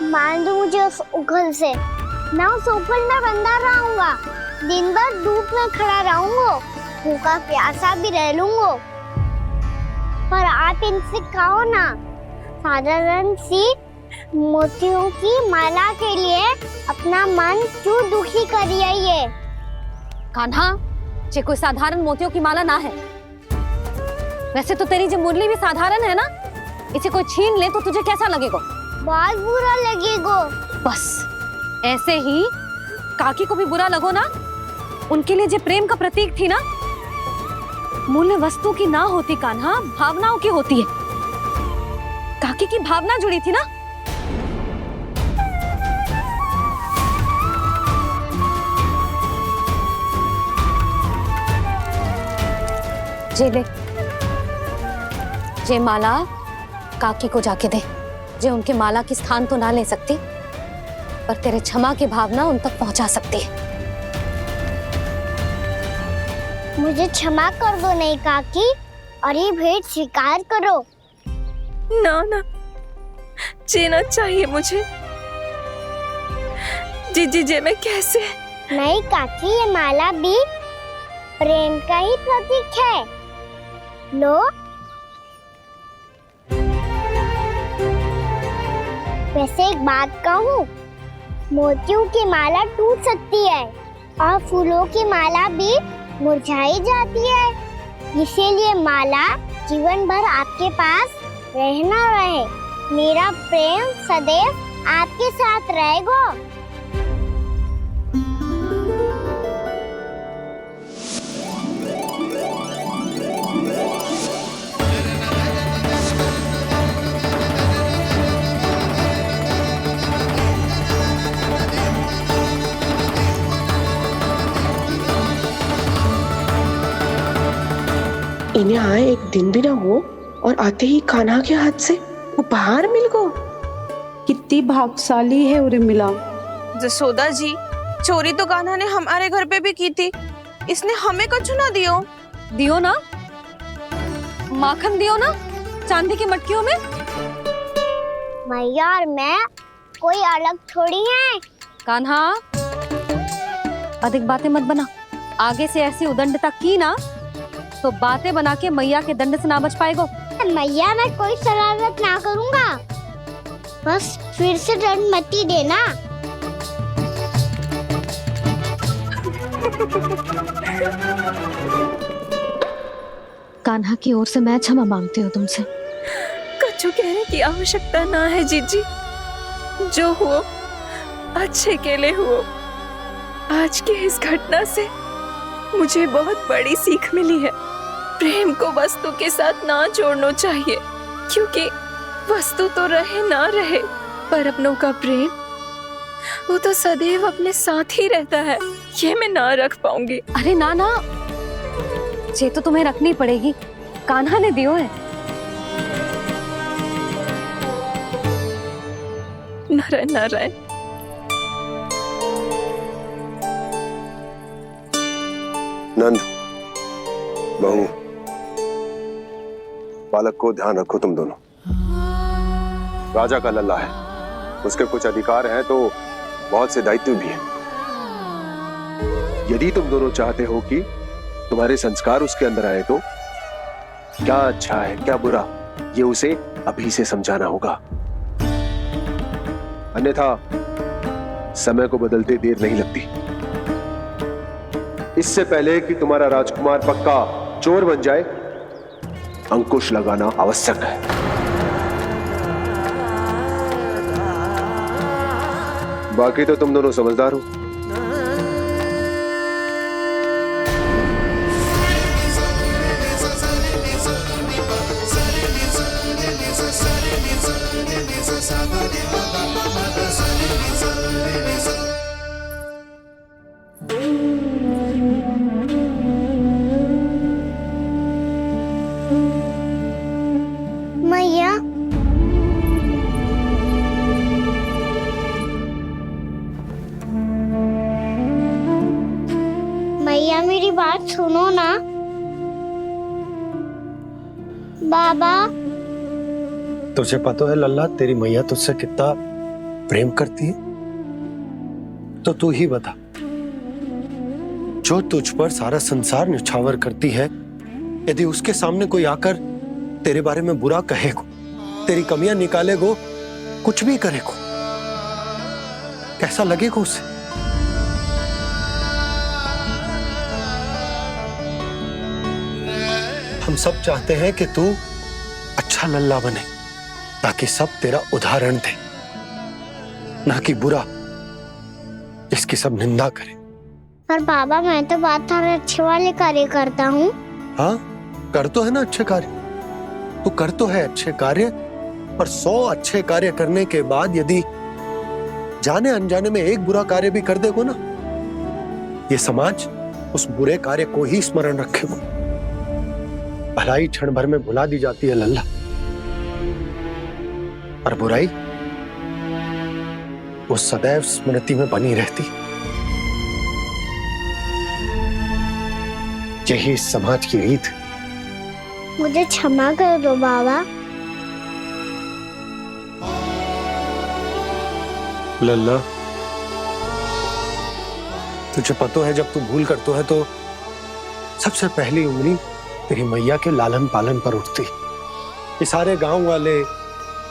मान दो मुझे उस उखल से, मैं उस उखल में बंधा रहूंगा, दिन भर धूप में खड़ा रहूंगा, भूखा प्यासा भी रह लूंगा। पर आप इनसे कहो ना, साधारण सी मोतियों की माला के लिए अपना मन क्यों दुखी करिए? ये कान्हा, ये कोई साधारण मोतियों की माला ना है। वैसे तो तेरी जो मुरली भी साधारण है ना, इसे कोई छीन ले तो तुझे कैसा लगेगा? बहुत बुरा लगेगा। बस ऐसे ही काकी को भी बुरा लगो ना। उनके लिए जो प्रेम का प्रतीक थी ना, मूल्य वस्तु की ना होती कान्हा, भावनाओं की होती है। काकी की भावना जुड़ी थी ना। जे ले, जे माला काकी को जाके दे। जे उनके माला की स्थान तो ना ले सकती, पर तेरे क्षमा की भावना उन तक पहुंचा सकती है। मुझे क्षमा कर दो नहीं काकी, और ये भेंट स्वीकार करो। ना ना, जीना चाहिए मुझे। जीजी जे मैं कैसे? नहीं काकी, ये माला भी प्रेम का ही प्रतीक है। लो। वैसे एक बात कहूँ, मोतियों की माला टूट सकती है और फूलों की माला भी मुरझाई जाती है। इसीलिए माला जीवन भर आपके पास रहना रहे। मेरा प्रेम सदैव आपके साथ रहेगा। इन्हें आए एक दिन भी ना हो और आते ही कान्हा के हाथ से वो बाहर मिल गो। कितनी भाग्यशाली है उर्मिला। जसोदा जी, चोरी तो कान्हा ने हमारे घर पे भी की थी। इसने हमें कुछ ना दियो। दियो ना, माखन दियो ना चांदी की मटकियों में। मैया और मैं कोई अलग थोड़ी हैं। कान्हा, अधिक बातें मत बना। आगे से ऐसी उदंडता की ना तो बातें बना के मैया के दंड से ना बच पाएगो। मैया, मैं कोई शरारत ना करूंगा, बस फिर से दंड मत ही देना। कान्हा की ओर से मैं क्षमा मांगती हूँ तुमसे। कछु कहने की आवश्यकता ना है जीजी। जो हुआ अच्छे के लिए हुआ। आज की इस घटना से मुझे बहुत बड़ी सीख मिली है। प्रेम को वस्तु के साथ ना जोड़ना चाहिए, क्योंकि वस्तु तो रहे ना रहे, पर अपनों का प्रेम वो तो सदैव अपने साथ ही रहता है। ये मैं ना रख पाऊंगी। अरे ना ना, ये तो तुम्हें रखनी पड़ेगी। कान्हा ने दियो है। नारायण नारायण। नंद, बहू, बालक को ध्यान रखो तुम दोनों। राजा का लल्ला है, उसके कुछ अधिकार हैं तो बहुत से दायित्व भी हैं। यदि तुम दोनों चाहते हो कि तुम्हारे संस्कार उसके अंदर आए तो क्या अच्छा है क्या बुरा, ये उसे अभी से समझाना होगा। अन्यथा समय को बदलते देर नहीं लगती। इससे पहले कि तुम्हारा राजकुमार पक्का चोर बन जाए, अंकुश लगाना आवश्यक है। बाकी तो तुम दोनों समझदार हो। मैया, मैया मेरी बात सुनो ना। बाबा, तुझे पता है लल्ला, तेरी मैया तुझसे कितना प्रेम करती है? तो तू ही बता, जो तुझ पर सारा संसार न्यौछावर करती है, यदि उसके सामने कोई आकर तेरे बारे में बुरा कहेगो, तेरी कमियां निकालेगो, कुछ भी करेगो, कैसा लगेगा उसे? हम सब चाहते हैं कि तू अच्छा लल्ला बने, ताकि सब तेरा उदाहरण दे, ना कि बुरा जिसकी सब निंदा करे। पर बाबा मैं तो बात थारे अच्छे वाले कार्य करता हूँ। हाँ, कर तो है ना अच्छे कार्य, तू कर तो है अच्छे कार्य, पर 100 अच्छे कार्य करने के बाद यदि जाने अनजाने में एक बुरा कार्य भी कर देगो ना, ये समाज उस बुरे कार्य को ही स्मरण रखेगो। भलाई क्षण भर में भुला दी जाती है लल्ला, और बुराई वो सदैव स्मृति में बनी रहती। यही इस समाज की रीत। मुझे क्षमा कर दो बाबा। लल्ला, तुझे पता है जब तू भूल करतो है तो सबसे पहली उंगली तेरी मैया के लालन पालन पर उठती। ये सारे गांव वाले,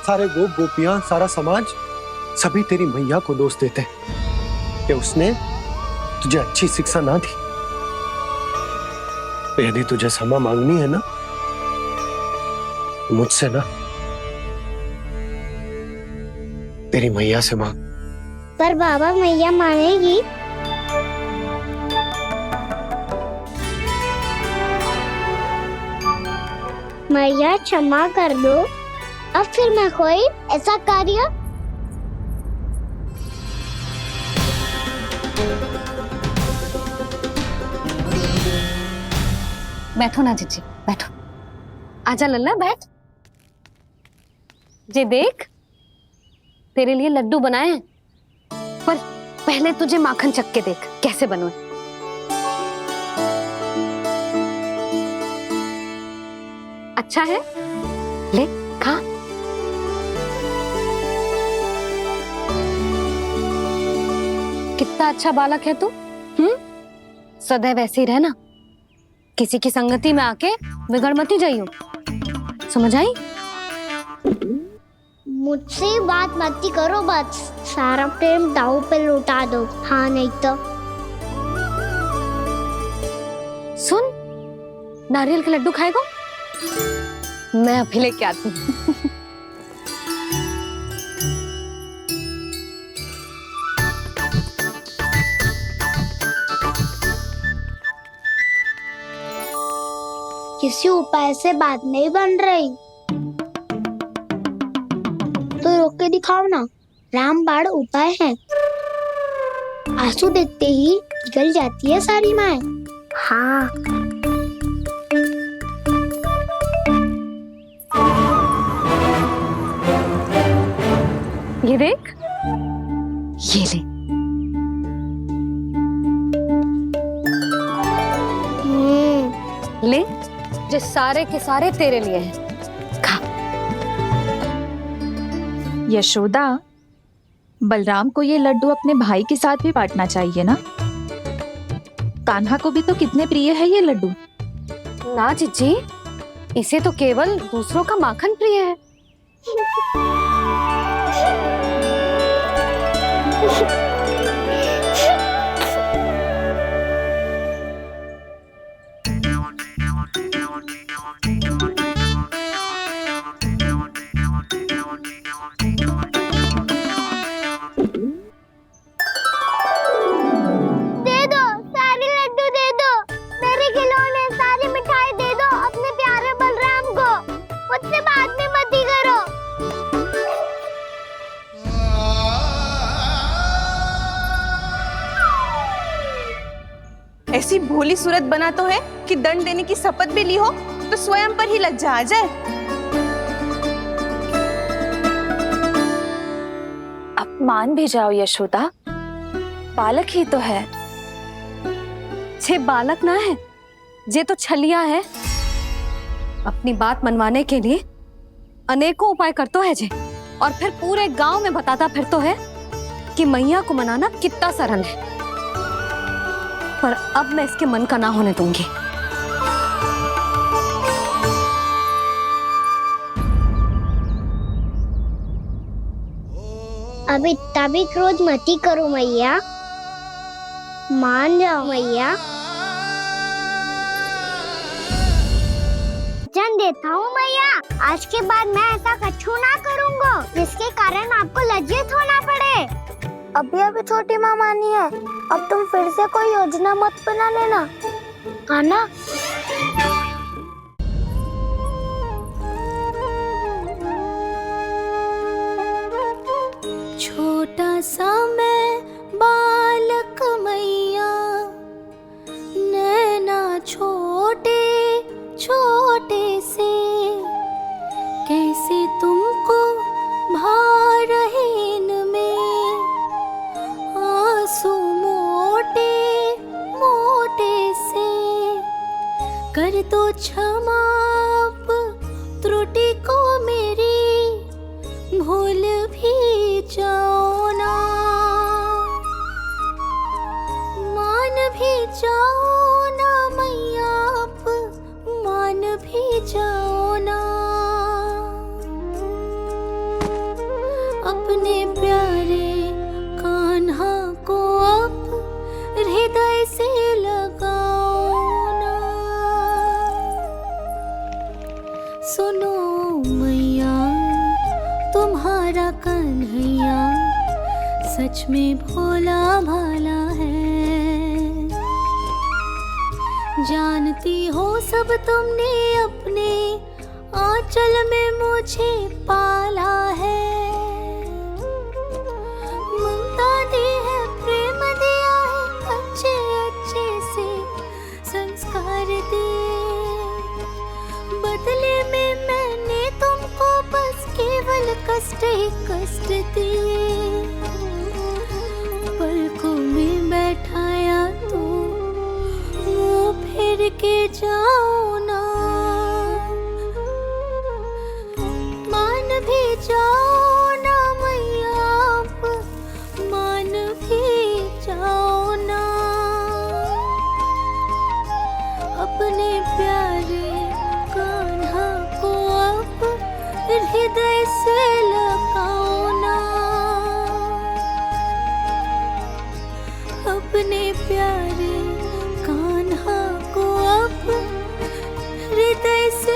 सारे गोप गोपियां, सारा समाज सभी तेरी मैया को दोष देते कि उसने तुझे अच्छी शिक्षा ना दी। तो यदि तुझे क्षमा मांगनी है ना, मुझसे ना, तेरी मैया से मांग। पर बाबा मैया मानेगी? मैया क्षमा कर दो, अब फिर मैं कोई ऐसा कार्य। बैठो ना जीजी, बैठो। आजा लल्ला, बैठ। जे देख, तेरे लिए लड्डू बनाए हैं, पर पहले तुझे माखन चख के देख कैसे बने। अच्छा है, ले खा। कितना अच्छा बालक है तू। सदैव ऐसे ही रहना, किसी की संगति में आके बिगड़ मती जाइयो, समझ आई? मुझसे बात मत करो, बस सारा प्रेम दाव पे लुटा दो। हाँ नहीं तो सुन, नारियल के लड्डू खाएगा? मैं अभी लेके आती हूँ। किसी उपाय से बात नहीं बन रही तो रोक के दिखाओ ना। रामबाण उपाय है, आंसू देखते ही जल जाती है सारी माए। हाँ ये देख, ये ले। ले, जो सारे के सारे तेरे लिए हैं, खा। यशोदा, बलराम को ये लड्डू अपने भाई के साथ भी बांटना चाहिए ना। कान्हा को भी तो कितने प्रिय है ये लड्डू। ना जीजी, इसे तो केवल दूसरों का माखन प्रिय है। ऐसी भोली सूरत बना तो है कि दंड देने की शपथ भी ली हो तो स्वयं पर ही लज्जा आ जाए। अपमान भी जाओ यशोदा, बालक ही तो है। छे बालक ना है, जे तो छलिया है। अपनी बात मनवाने के लिए अनेकों उपाय करतो है जे, और फिर पूरे गांव में बताता फिरतो है कि मैया को मनाना कितना सरल है। पर अब मैं इसके मन का ना होने दूंगी। अब इतना भी क्रोध मती करो मैया, मान जाओ मैया। जन देता हूँ मैया। आज के बाद मैं ऐसा कछु ना करूँगा जिसके कारण आपको लज्जित होना पड़े। अभी अभी छोटी माँ मानी है, अब तुम फिर से कोई योजना मत बना लेना, कान्हा। छोटा सा मैं बालक मैया, नैना छोटे छोटे से, कैसे तुमको भा रहे इनमें आंसू मोटे मोटे से। कर दो क्षमा त्रुटि को मेरी, भूल भी जाओ ना, मान भी जाओ ना मैया, आप मान भी जाओ ना। अपने प्यारे कान्हा को अब हृदय से लगाओ ना। सुनो मैया, तुम्हारा कन्हैया सच में भोला भाला है। जानती हो सब तुमने अपने आंचल में मुझे पाला है। ममता दी है, प्रेम दिया है, अच्छे अच्छे से संस्कार दिए। बदले में मैंने तुमको बस केवल कष्ट ही कष्ट दिए। पलकों में बैठाया तो मुंह फेर के जाओ ना, मान भी जाओ ना मैया, आप मान भी जाओ ना। अपने प्यारे कान्हा को अब हृदय से लगाओ ना। अपने प्यारे कान्हा को अब हृदय से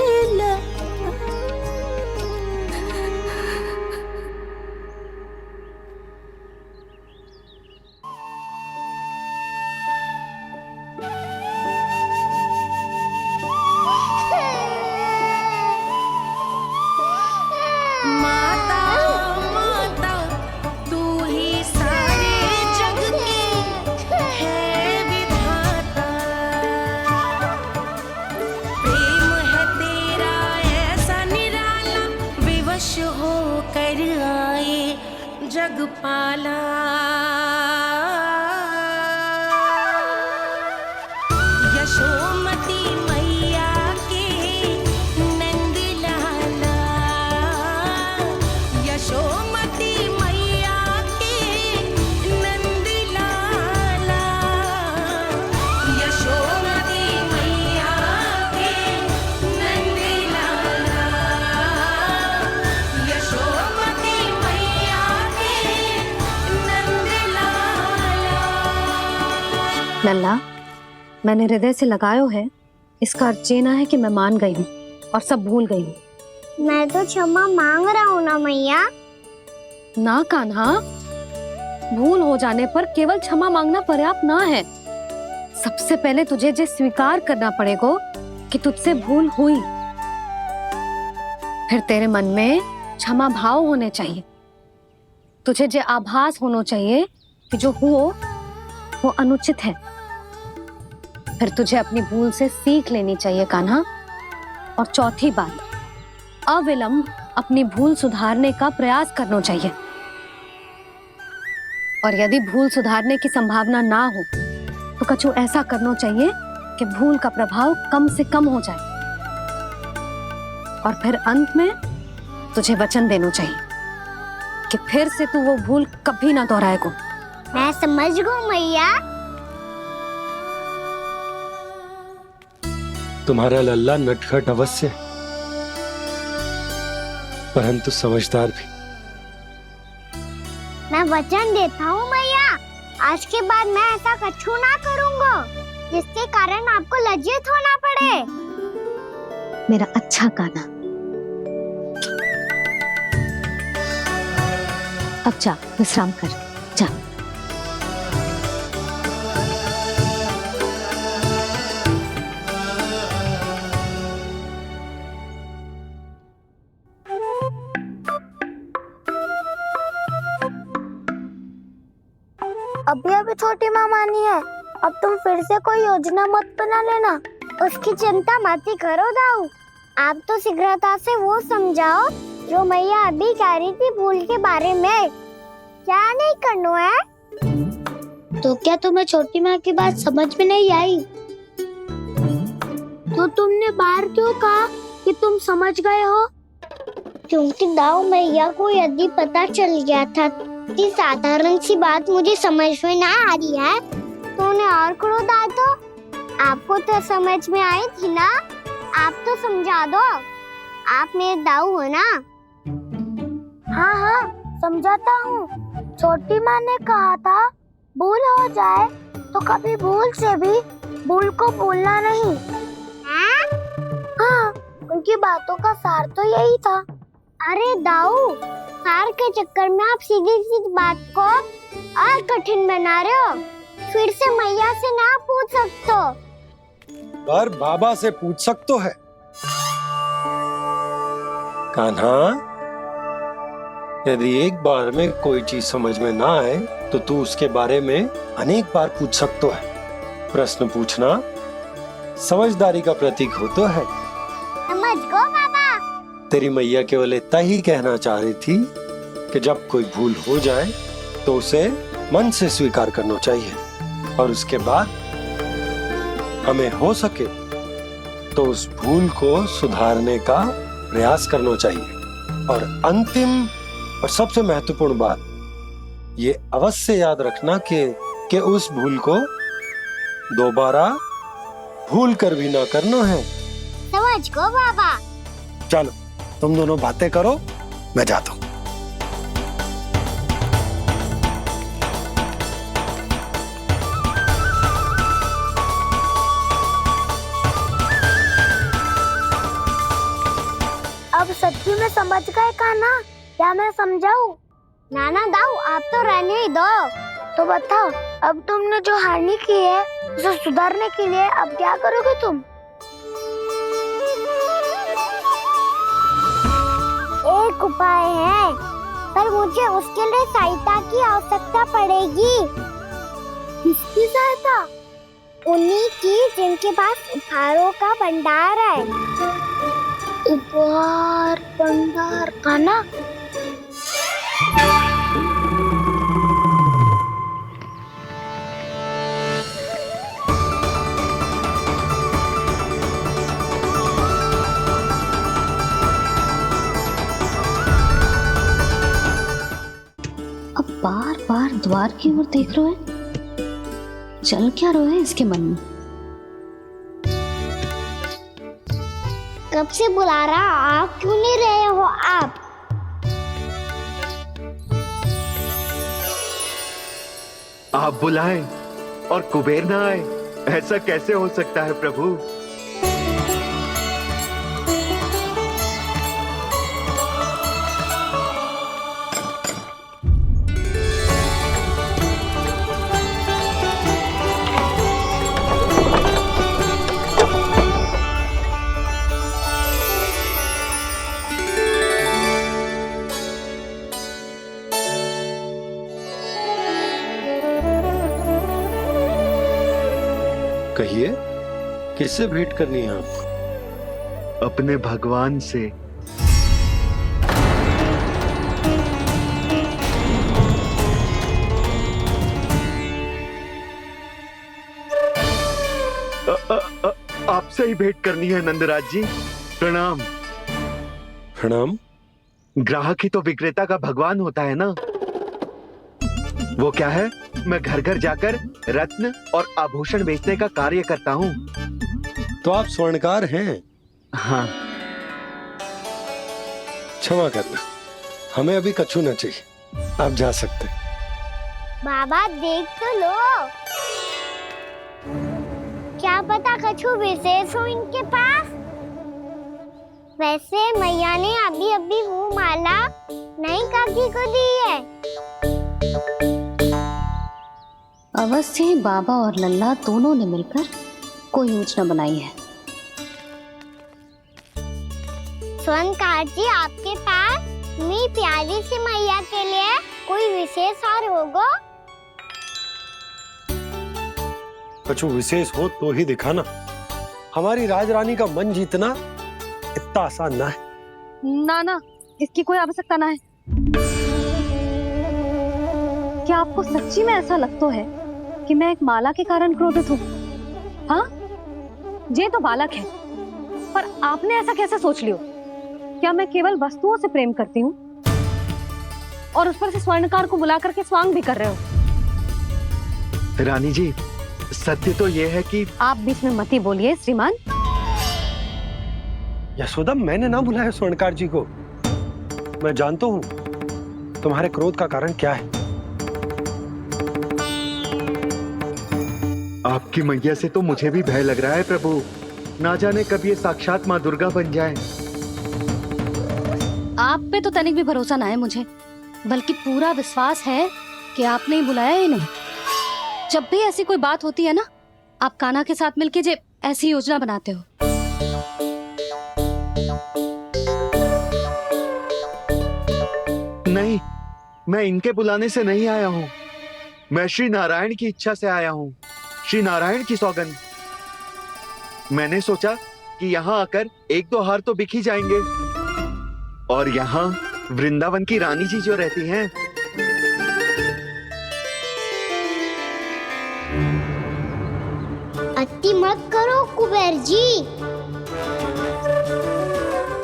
माता माता तू ही सारे जग के है विधाता। प्रेम है तेरा ऐसा निराला, विवश हो कर आए जग पाला। यशोमती मैया के नंद लाला, यशोमती मैया के नंद लाला, यशोमती मैया के नंद लाला, यशोमती मैया के नंद लाला। लल्ला, मैंने हृदय से लगायो है, इसका अर्थ ये ना है कि मैं मान गई हूँ और सब भूल गई हूँ। मैं तो क्षमा मांग रहा हूँ ना मैया। ना कान्हा, भूल हो जाने पर केवल क्षमा मांगना पर्याप्त ना है। सबसे पहले तुझे ये स्वीकार करना पड़ेगा कि तुझसे भूल हुई। फिर तेरे मन में क्षमा भाव होने चाहिए। तुझे ये आभास होना चाहिए कि जो हुआ वो अनुचित है। फिर तुझे अपनी भूल से सीख लेनी चाहिए कान्हा। और चौथी बात, अविलंब अपनी भूल सुधारने का प्रयास करना चाहिए। और यदि भूल सुधारने की संभावना ना हो तो कछु ऐसा करना चाहिए कि भूल का प्रभाव कम से कम हो जाए। और फिर अंत में तुझे वचन देना चाहिए कि फिर से तू वो भूल कभी ना दोहराएगा। मैं समझ गई मैया। तुम्हारा लल्ला नटखट अवश्य, परंतु समझदार भी। मैं वचन देता हूँ मैया, आज के बाद मैं ऐसा कछु ना करूँगा जिसके कारण आपको लज्जित होना पड़े। मेरा अच्छा कान्हा, अब जा विश्राम कर, जा। अभी अभी छोटी माँ मानी है, अब तुम फिर से कोई योजना मत बना लेना। उसकी चिंता मत ही करो दाऊ, आप तो शीघ्रता से वो समझाओ जो मैया अभी कह रही थी भूल के बारे में। क्या नहीं करना है? तो क्या तुम्हें छोटी माँ की बात समझ में नहीं आई? तो तुमने बाहर क्यों कहा कि तुम समझ गए हो? क्योंकि दाऊ मैया को यदि पता चल गया था कि साधारण सी बात मुझे समझ में ना आ रही है तो उन्हें और क्रोध आया तो आपको तो समझ में आई थी ना, आप तो समझा दो, आप मेरे दाऊ हो ना। हाँ हाँ समझाता हूँ। छोटी माँ ने कहा था भूल हो जाए तो कभी भूल से भी भूल को भूलना नहीं। हाँ उनकी बातों का सार तो यही था। अरे दाऊ, सार के चक्कर में आप सीधी सीधी बात को और कठिन बना रहे हो। फिर से मैया से ना पूछ सकते हो, पर बाबा से पूछ सकते है। कान्हा, यदि एक बार में कोई चीज समझ में ना आए तो तू उसके बारे में अनेक बार पूछ सकते है। प्रश्न पूछना समझदारी का प्रतीक होता है। समझ गो बाबा। तेरी मैया केवल इतना ही कहना चाह रही थी कि जब कोई भूल हो जाए तो उसे मन से स्वीकार करना चाहिए और उसके बाद हमें हो सके तो उस भूल को सुधारने का प्रयास करना चाहिए। और अंतिम और सबसे महत्वपूर्ण बात ये अवश्य याद रखना कि उस भूल को दोबारा भूल कर भी ना करना है। समझ गो बाबा। चलो तुम दोनों बातें करो, मैं जाता हूँ। अब सच्ची में समझ गए कान्हा, क्या मैं समझाऊं? नाना दाऊ आप तो रहने ही दो। तो बताओ, अब तुमने जो हानि की है उसे सुधारने के लिए अब क्या करोगे तुम? एक उपाय है, पर मुझे उसके लिए सहायता की आवश्यकता पड़ेगी। किसकी सहायता? उन्हीं की जिनके पास उपहारों का भंडार है। उपहार भंडार का ना? अब बार बार द्वार की ओर देख रहे हैं, चल क्या रहा है इसके मन में? कब से बुला रहा, आप क्यों नहीं रहे हो? आप बुलाएं और कुबेर ना आए, ऐसा कैसे हो सकता है प्रभु? कहिए, किससे भेंट करनी है आपको? अपने भगवान से। आपसे ही भेंट करनी है नंदराज जी। प्रणाम। प्रणाम। ग्राहक ही तो विक्रेता का भगवान होता है ना। वो क्या है, मैं घर घर जाकर रत्न और आभूषण बेचने का कार्य करता हूँ। तो आप स्वर्णकार हैं? हाँ। क्षमा करना, हमें अभी कछु न चाहिए, आप जा सकते हैं। बाबा देख तो लो, क्या पता कछु विशेष हो इनके पास। वैसे मैया ने अभी अभी वो माला नई काकी को दी है। अवश्य ही बाबा और लल्ला दोनों ने मिलकर कोई योजना बनाई है। स्वर्णकार जी, आपके पास मेरी प्यारी सी मैया के लिए कोई विशेष और होगा? कुछ विशेष हो तो ही दिखाना। हमारी राजरानी का मन जीतना इतना आसान ना है। ना ना, इसकी कोई आवश्यकता ना है। क्या आपको सच्ची में ऐसा लगता है कि मैं एक माला के कारण क्रोधित हूँ? हाँ, ये तो बालक है, पर आपने ऐसा कैसे सोच लियो? क्या मैं केवल वस्तुओं से प्रेम करती हूँ और उस पर से स्वर्णकार को बुला करके स्वांग भी कर रहे हो? रानी जी, सत्य तो ये है कि आप बीच में मत ही बोलिए श्रीमान। यशोदा, मैंने ना बुलाया स्वर्णकार जी को। मैं जानता हूँ तुम्हारे क्रोध का कारण क्या है। आपकी मैया से तो मुझे भी भय लग रहा है प्रभु। ना जाने कब ये साक्षात माँ दुर्गा बन जाए। आप पे तो तनिक भी भरोसा ना है मुझे, बल्कि पूरा विश्वास है कि आपने ही बुलाया ही नहीं। जब भी ऐसी कोई बात होती है ना, आप कान्हा के साथ मिलके जे ऐसी योजना बनाते हो। नहीं, मैं इनके बुलाने से नहीं आया हूँ। मैं श्री नारायण की इच्छा से आया हूँ, श्री नारायण की सौगंध। मैंने सोचा कि यहाँ आकर एक दो हार तो बिक ही जाएंगे। और यहाँ वृंदावन की रानी जी जो रहती हैं, अति मत करो कुबेर जी।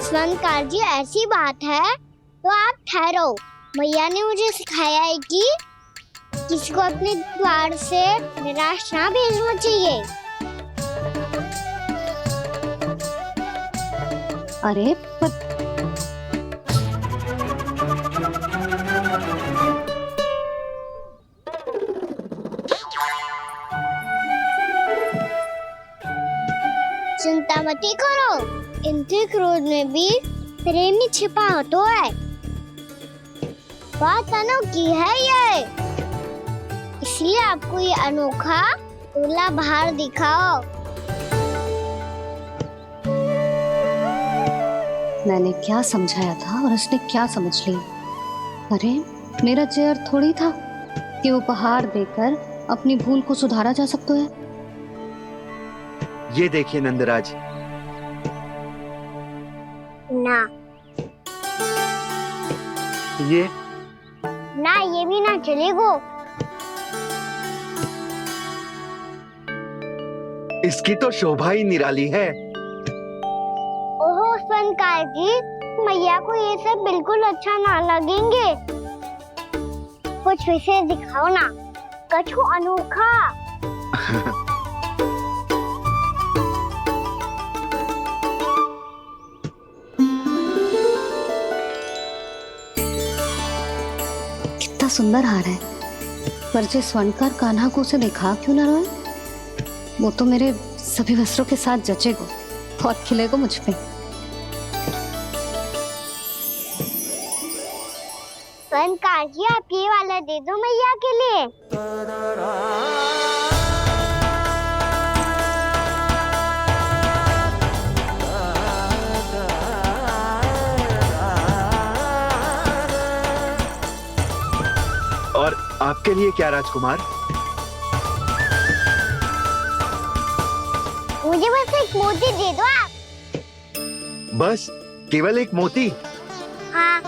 स्वर्णकार जी, ऐसी बात है तो आप ठहरो। मैया ने मुझे सिखाया है कि किसी को अपने द्वार से निराश ना भेजना चाहिए। अरे पर चिंता मत करो, इनके क्रोध में भी प्रेम ही छिपा तो है। बात अनोखी है ये, इसलिए आपको ये अनोखा दूल्हा बाहर दिखाओ। मैंने क्या समझाया था और उसने क्या समझ लिया? अरे मेरा चेयर थोड़ी था कि उपहार देकर अपनी भूल को सुधारा जा सकता है। ये देखिए नंदराज। ना ये ना, ये भी ना चलेगो। इसकी तो शोभा ही निराली है। ओहो स्वर्णकार जी, मैया को ये सब बिल्कुल अच्छा ना लगेंगे। कुछ विशेष दिखाओ ना, कछु अनोखा। कितना सुंदर हार है, पर जो स्वर्णकार कान्हा को उसे दिखा क्यों ना रहा है? वो तो मेरे सभी वस्त्रों के साथ जचेगा और खिलेगा मुझ पे। स्वर्णकार जी, आप ये वाला दे दो मैया के लिए। और आपके लिए क्या राजकुमार? मुझे बस एक मोती दे दो आप। बस केवल एक मोती? हाँ।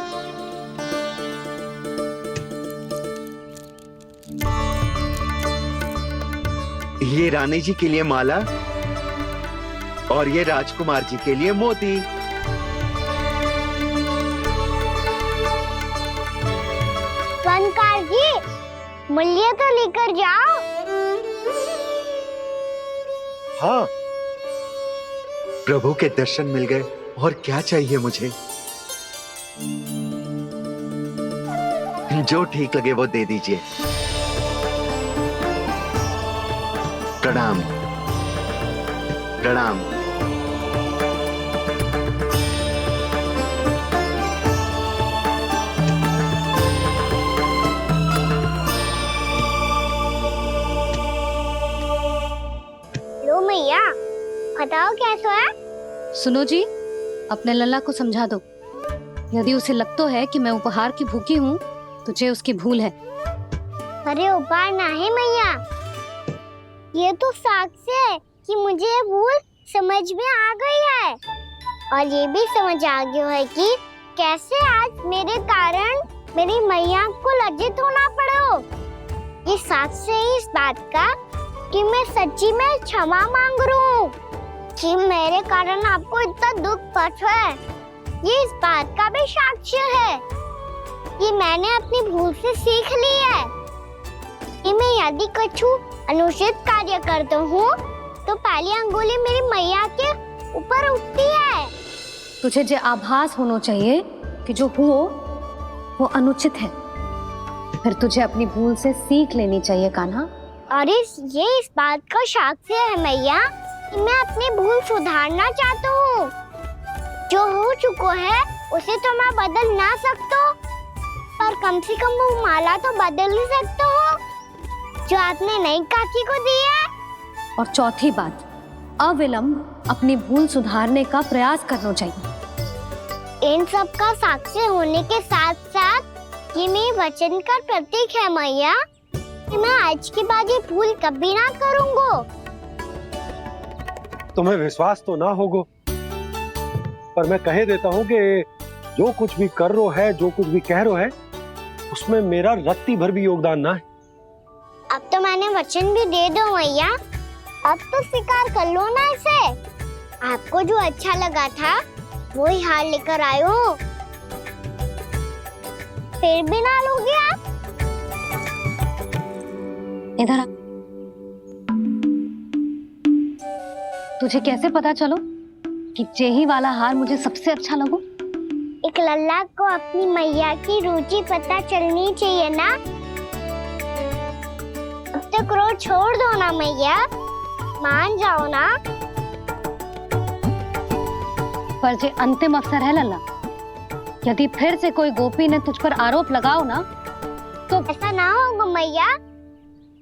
ये रानी जी के लिए माला और ये राजकुमार जी के लिए मोती। स्वर्णकार जी, मूल्य तो लेकर जाओ। हाँ, प्रभु के दर्शन मिल गए और क्या चाहिए मुझे? जो ठीक लगे वो दे दीजिए। प्रणाम प्रणाम। सुनो जी, अपने लल्ला को समझा दो। यदि उसे लगता है कि मैं उपहार की भूखी हूँ तो ये उसकी भूल है। अरे उपहार ना है मैया, ये तो साक्ष्य है कि मुझे ये भूल समझ में आ गई है और ये भी समझ आ गया है कि कैसे आज मेरे कारण मेरी मैया को लज्जित होना पड़ो। ये साक्ष्य है इस बात का कि मैं सच्ची में क्षमा मांग रहा हूँ कि मेरे कारण आपको इतना दुख पहुंचा है। ये इस बात का भी साक्ष्य है कि मैंने अपनी भूल से सीख ली है कि मैं यदि कुछ अनुचित कार्य करता हूँ तो पहली अंगुली मेरी मैया के ऊपर उठती है। तुझे जो आभास होना चाहिए कि जो हुआ वो अनुचित है, फिर तुझे अपनी भूल से सीख लेनी चाहिए कान्हा। और ये इस बात का साक्ष्य है मैया कि मैं अपनी भूल सुधारना चाहता हूँ। जो हो चुका है उसे तो मैं बदल ना सकता, पर कम से कम वो माला तो बदल ही सकता हूँ जो आपने नई काकी को दी है। और चौथी बात, अविलंब अपनी भूल सुधारने का प्रयास करना चाहिए। इन सब का साक्ष्य होने के साथ साथ ये मेरे वचन का प्रतीक है मैया कि मैं आज के बाद ये भूल कभी ना करूँगा। तुम्हें विश्वास तो ना होगा, पर मैं कह देता हूँ कि जो कुछ भी कर रो है, जो कुछ भी कह रो है, उसमें मेरा रत्ती भर भी योगदान ना है। अब तो मैंने वचन भी दे दो मैया, अब तो स्वीकार कर लो ना इसे। आपको जो अच्छा लगा था वही हार लेकर आयो, फिर भी ना लोगे आप? इधर आ। तुझे कैसे पता चलो कि जेही वाला हार मुझे सबसे अच्छा लगो? एक लल्ला को अपनी मैया की रुचि पता चलनी चाहिए ना। अब तो क्रोध छोड़ दो ना मैया, मान जाओ ना। पर जे अंतिम अवसर है लल्ला, यदि फिर से कोई गोपी ने तुझ पर आरोप लगाओ ना तो ऐसा ना होगा मैया,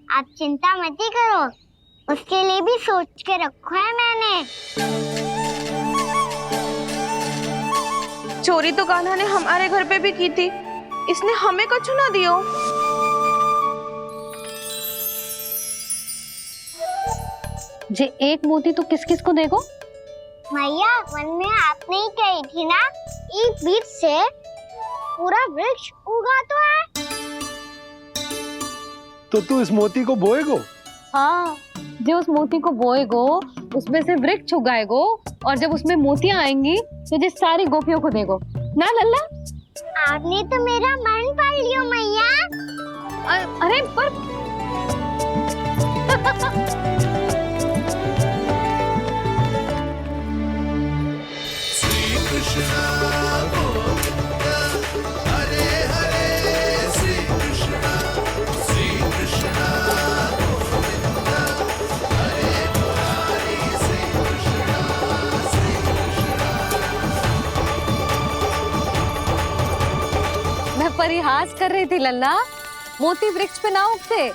आप चिंता मत ही करो, उसके लिए भी सोच के रखो है मैंने। चोरी तो कान्हा ने हमारे घर पे भी की थी, इसने हमें कुछ ना दियो। जे एक मोती तो किस किस को देगो? मैया मन में आपने ही कही थी ना, एक बीज से पूरा वृक्ष उगा तो है। तो तू इस मोती को बोएगो? हाँ, जो उस मोती को बोएगो उसमें से वृक्ष उगाएगो और जब उसमें मोतियां आएंगी तो जिस सारी गोपियों को देगो ना लल्ला। आपने तो मेरा मन पढ़ लियो मैया। अरे पर श्री कृष्ण गोविंद हरे हरे, श्री कृष्ण गोविंद हरे मुरारी, श्री कृष्ण मैं परिहास कर रही थी लल्ला, मोती वृक्ष पे ना उगते।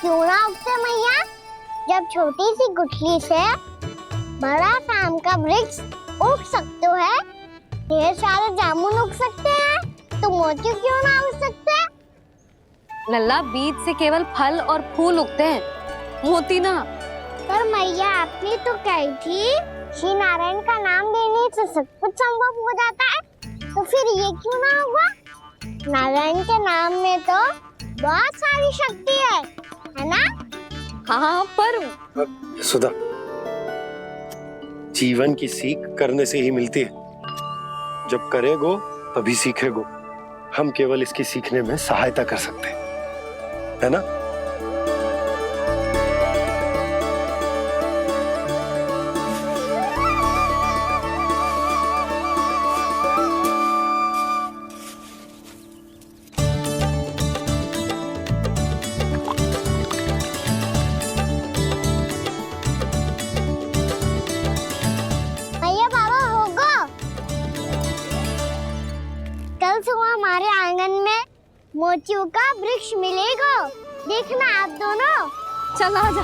क्यों ना उगते मैया? जब छोटी सी गुठली से बड़ा आम का वृक्ष उग सकते है, ढेर सारे जामुन उग सकते हैं, तो मोती क्यों ना उग सकते? लल्ला, बीज से केवल फल और फूल उगते हैं, मोती ना। पर मैया आपने तो कही थी श्री नारायण का नाम लेने से सब कुछ संभव हो जाता है, तो फिर ये क्यों ना होगा? नारायण के नाम में तो बहुत सारी शक्ति है ना? हाँ, पर सुधा, जीवन की सीख करने से ही मिलती है। जब करेगो तभी सीखेगो। हम केवल इसकी सीखने में सहायता कर सकते हैं, है ना? भैया बाबा होगो, कल सुबह हमारे आंगन में मोतियों का वृक्ष मिलेगा, देखना आप दोनों। चल आ जा।